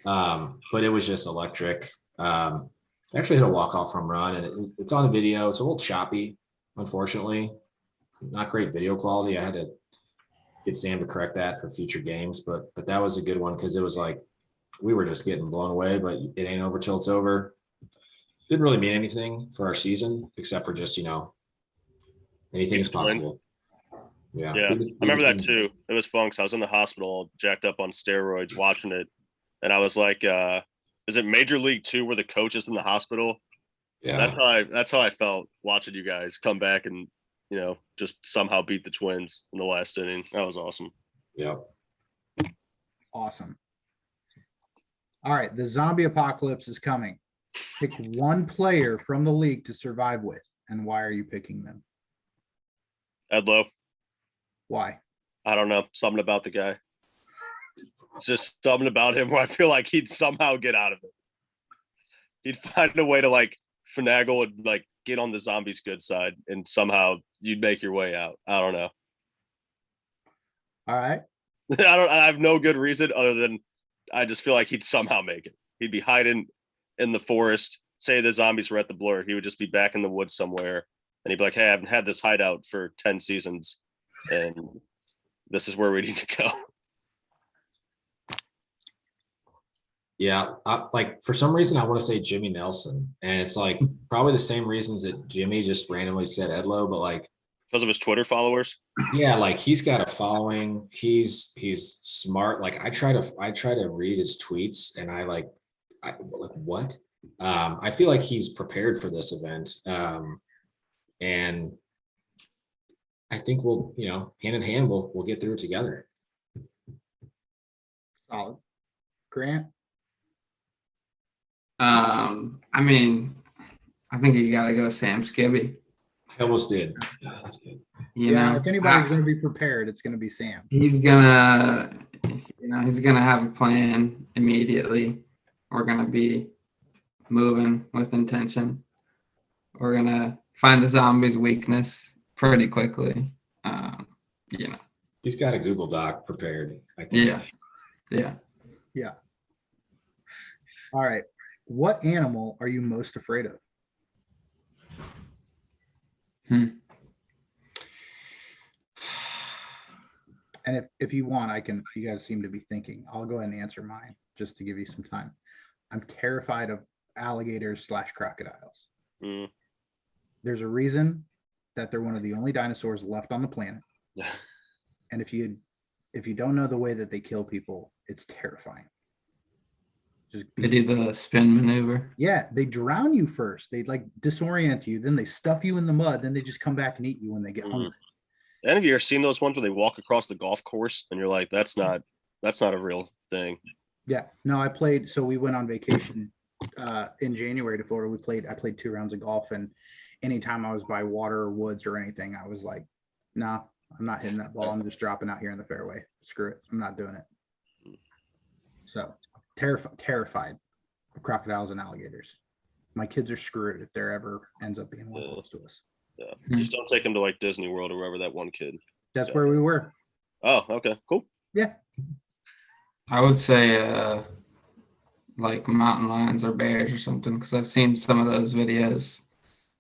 But it was just electric. I actually hit a walk-off home run, and it's on video. It's a little choppy, unfortunately. Not great video quality. I had to get Sam to correct that for future games, but that was a good one because it was like we were just getting blown away, but it ain't over till it's over. Didn't really mean anything for our season except for just, anything is possible. Yeah. I remember that too. It was fun because I was in the hospital, jacked up on steroids, watching it, and I was like, is it Major League 2 where the coach is in the hospital? Yeah. That's how I felt watching you guys come back and, just somehow beat the Twins in the last inning. That was awesome. Yeah. Awesome. All right. The zombie apocalypse is coming. Pick one player from the league to survive with. And why are you picking them? Edlow. Why? I don't know. Something about the guy. It's just something about him where I feel like he'd somehow get out of it. He'd find a way to like finagle and like get on the zombies' good side, and somehow you'd make your way out. I don't know. All right. I have no good reason other than I just feel like he'd somehow make it. He'd be hiding in the forest. Say the zombies were at the blur. He would just be back in the woods somewhere. And he'd be like, hey, I haven't had this hideout for 10 seasons. And this is where we need to go. Yeah. Like for some reason, I want to say Jimmy Nelson. And it's like probably the same reasons that Jimmy just randomly said Edlow, but like, because of his Twitter followers. Yeah, like he's got a following. He's smart. Like I try to read his tweets, and I like what? I feel like he's prepared for this event, and I think we'll, hand in hand, we'll get through it together. Solid. Grant. I mean, I think you gotta go Sam Skibby. I almost did. Yeah, that's good. If anybody's going to be prepared, it's going to be Sam. He's gonna have a plan immediately. We're gonna be moving with intention. We're gonna find the zombies' weakness pretty quickly. He's got a Google Doc prepared, I think. Yeah. All right. What animal are you most afraid of? And if you want, you guys seem to be thinking, I'll go ahead and answer mine just to give you some time. I'm terrified of alligators / crocodiles. There's a reason that they're one of the only dinosaurs left on the planet. And if you don't know the way that they kill people, it's terrifying. They do the spin maneuver. Yeah, they drown you first. They like disorient you, then they stuff you in the mud, then they just come back and eat you when they get hungry. And have you ever seen those ones where they walk across the golf course and you're like, that's not a real thing? Yeah, no, I played. So we went on vacation in January to Florida. I played 2 rounds of golf, and anytime I was by water or woods or anything, I was like, nah, I'm not hitting that ball. I'm just dropping out here in the fairway. Screw it. I'm not doing it. So terrified of crocodiles and alligators. My kids are screwed if there ever ends up being one close to us. Yeah. Just don't take them to like Disney World or wherever that one kid. That's where we were. Oh, okay, cool. Yeah. I would say like mountain lions or bears or something, because I've seen some of those videos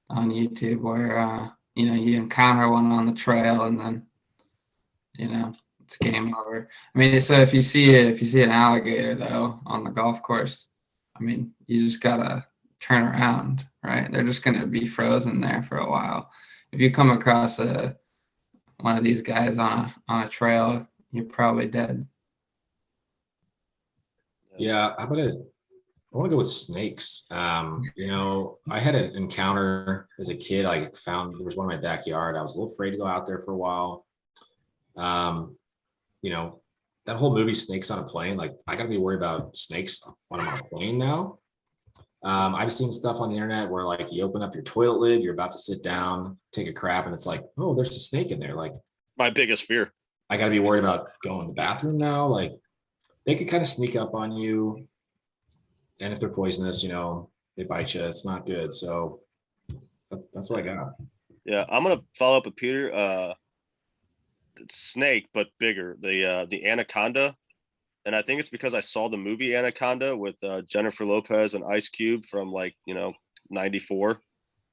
on YouTube where you encounter one on the trail and then, it's game over. I mean, so if you see an alligator though on the golf course, I mean, you just gotta turn around, right? They're just gonna be frozen there for a while. If you come across one of these guys on a trail, you're probably dead. Yeah, I want to go with snakes. I had an encounter as a kid. I found there was one in my backyard. I was a little afraid to go out there for a while. That whole movie Snakes on a Plane, like I gotta be worried about snakes when I'm on a plane now. I've seen stuff on the internet where like you open up your toilet lid, you're about to sit down, take a crap, and it's like, oh, there's a snake in there. Like My biggest fear. I gotta be worried about going to the bathroom now. Like they could kind of sneak up on you. And if they're poisonous, they bite you. It's not good. So that's what I got. Yeah, I'm gonna follow up with Peter. It's snake, but bigger. The anaconda, and I think it's because I saw the movie Anaconda with Jennifer Lopez and Ice Cube from '94,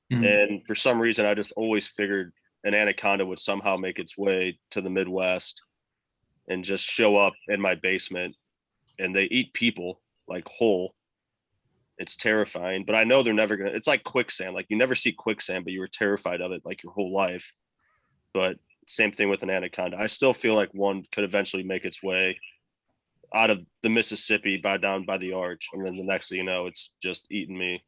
and for some reason I just always figured an anaconda would somehow make its way to the Midwest and just show up in my basement, and they eat people like whole. It's terrifying, but I know they're never gonna. It's like quicksand. Like you never see quicksand, but you were terrified of it like your whole life. But same thing with an anaconda. I still feel like one could eventually make its way out of the Mississippi down by the arch, and then the next thing you know, it's just eating me.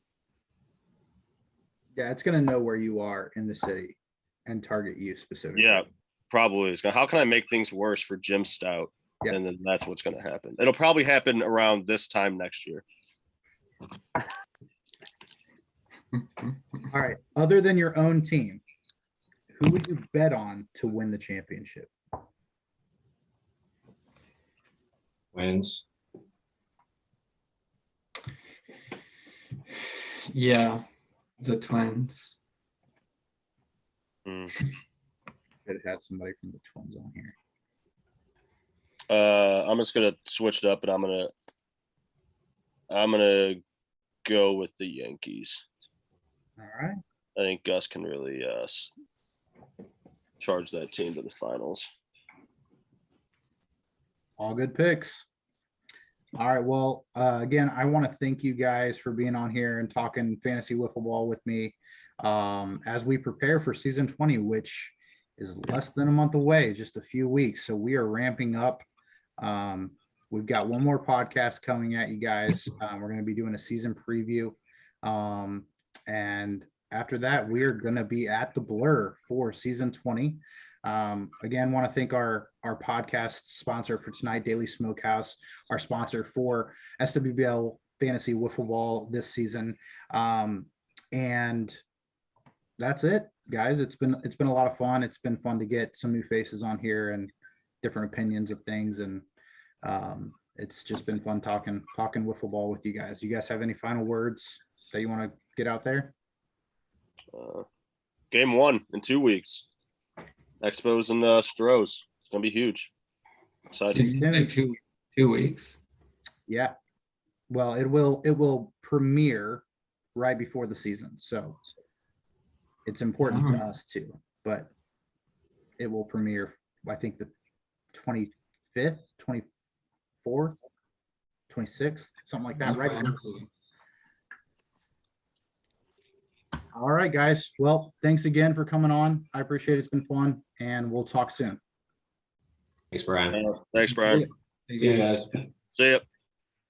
Yeah, it's gonna know where you are in the city and target you specifically. Yeah, probably. It's gonna. How can I make things worse for Jim Stout? Yeah. And then that's what's gonna happen. It'll probably happen around this time next year. All right. Other than your own team, who would you bet on to win the championship? Wins. Yeah, the Twins. Mm. Could have had somebody from the Twins on here. I'm just gonna switch it up, and I'm gonna go with the Yankees. All right. I think Gus can really charge that team to the finals. All good picks. All right. Well, again, I want to thank you guys for being on here and talking fantasy wiffle ball with me as we prepare for season 20, which is less than a month away, just a few weeks. So we are ramping up. We've got one more podcast coming at you guys. We're going to be doing a season preview. And after that, we are going to be at the Blur for season 20. Again, want to thank our podcast sponsor for tonight, Daily Smokehouse, our sponsor for SWBL Fantasy Wiffle Ball this season. And that's it, guys. It's been a lot of fun. It's been fun to get some new faces on here and different opinions of things. And it's just been fun talking wiffle ball with you guys. You guys have any final words that you want to get out there? Game 1 in 2 weeks. Expos and Stros. It's gonna be huge. Excited. Like 2 weeks. Yeah. Well, it will premiere right before the season, so it's important to us too. But it will premiere, I think, the 25th, 24th, 26th, something like that, right before the season. All right, guys. Well, thanks again for coming on. I appreciate it. It's been fun, and we'll talk soon. Thanks, Brian. Thanks, Brian. See you guys. See ya.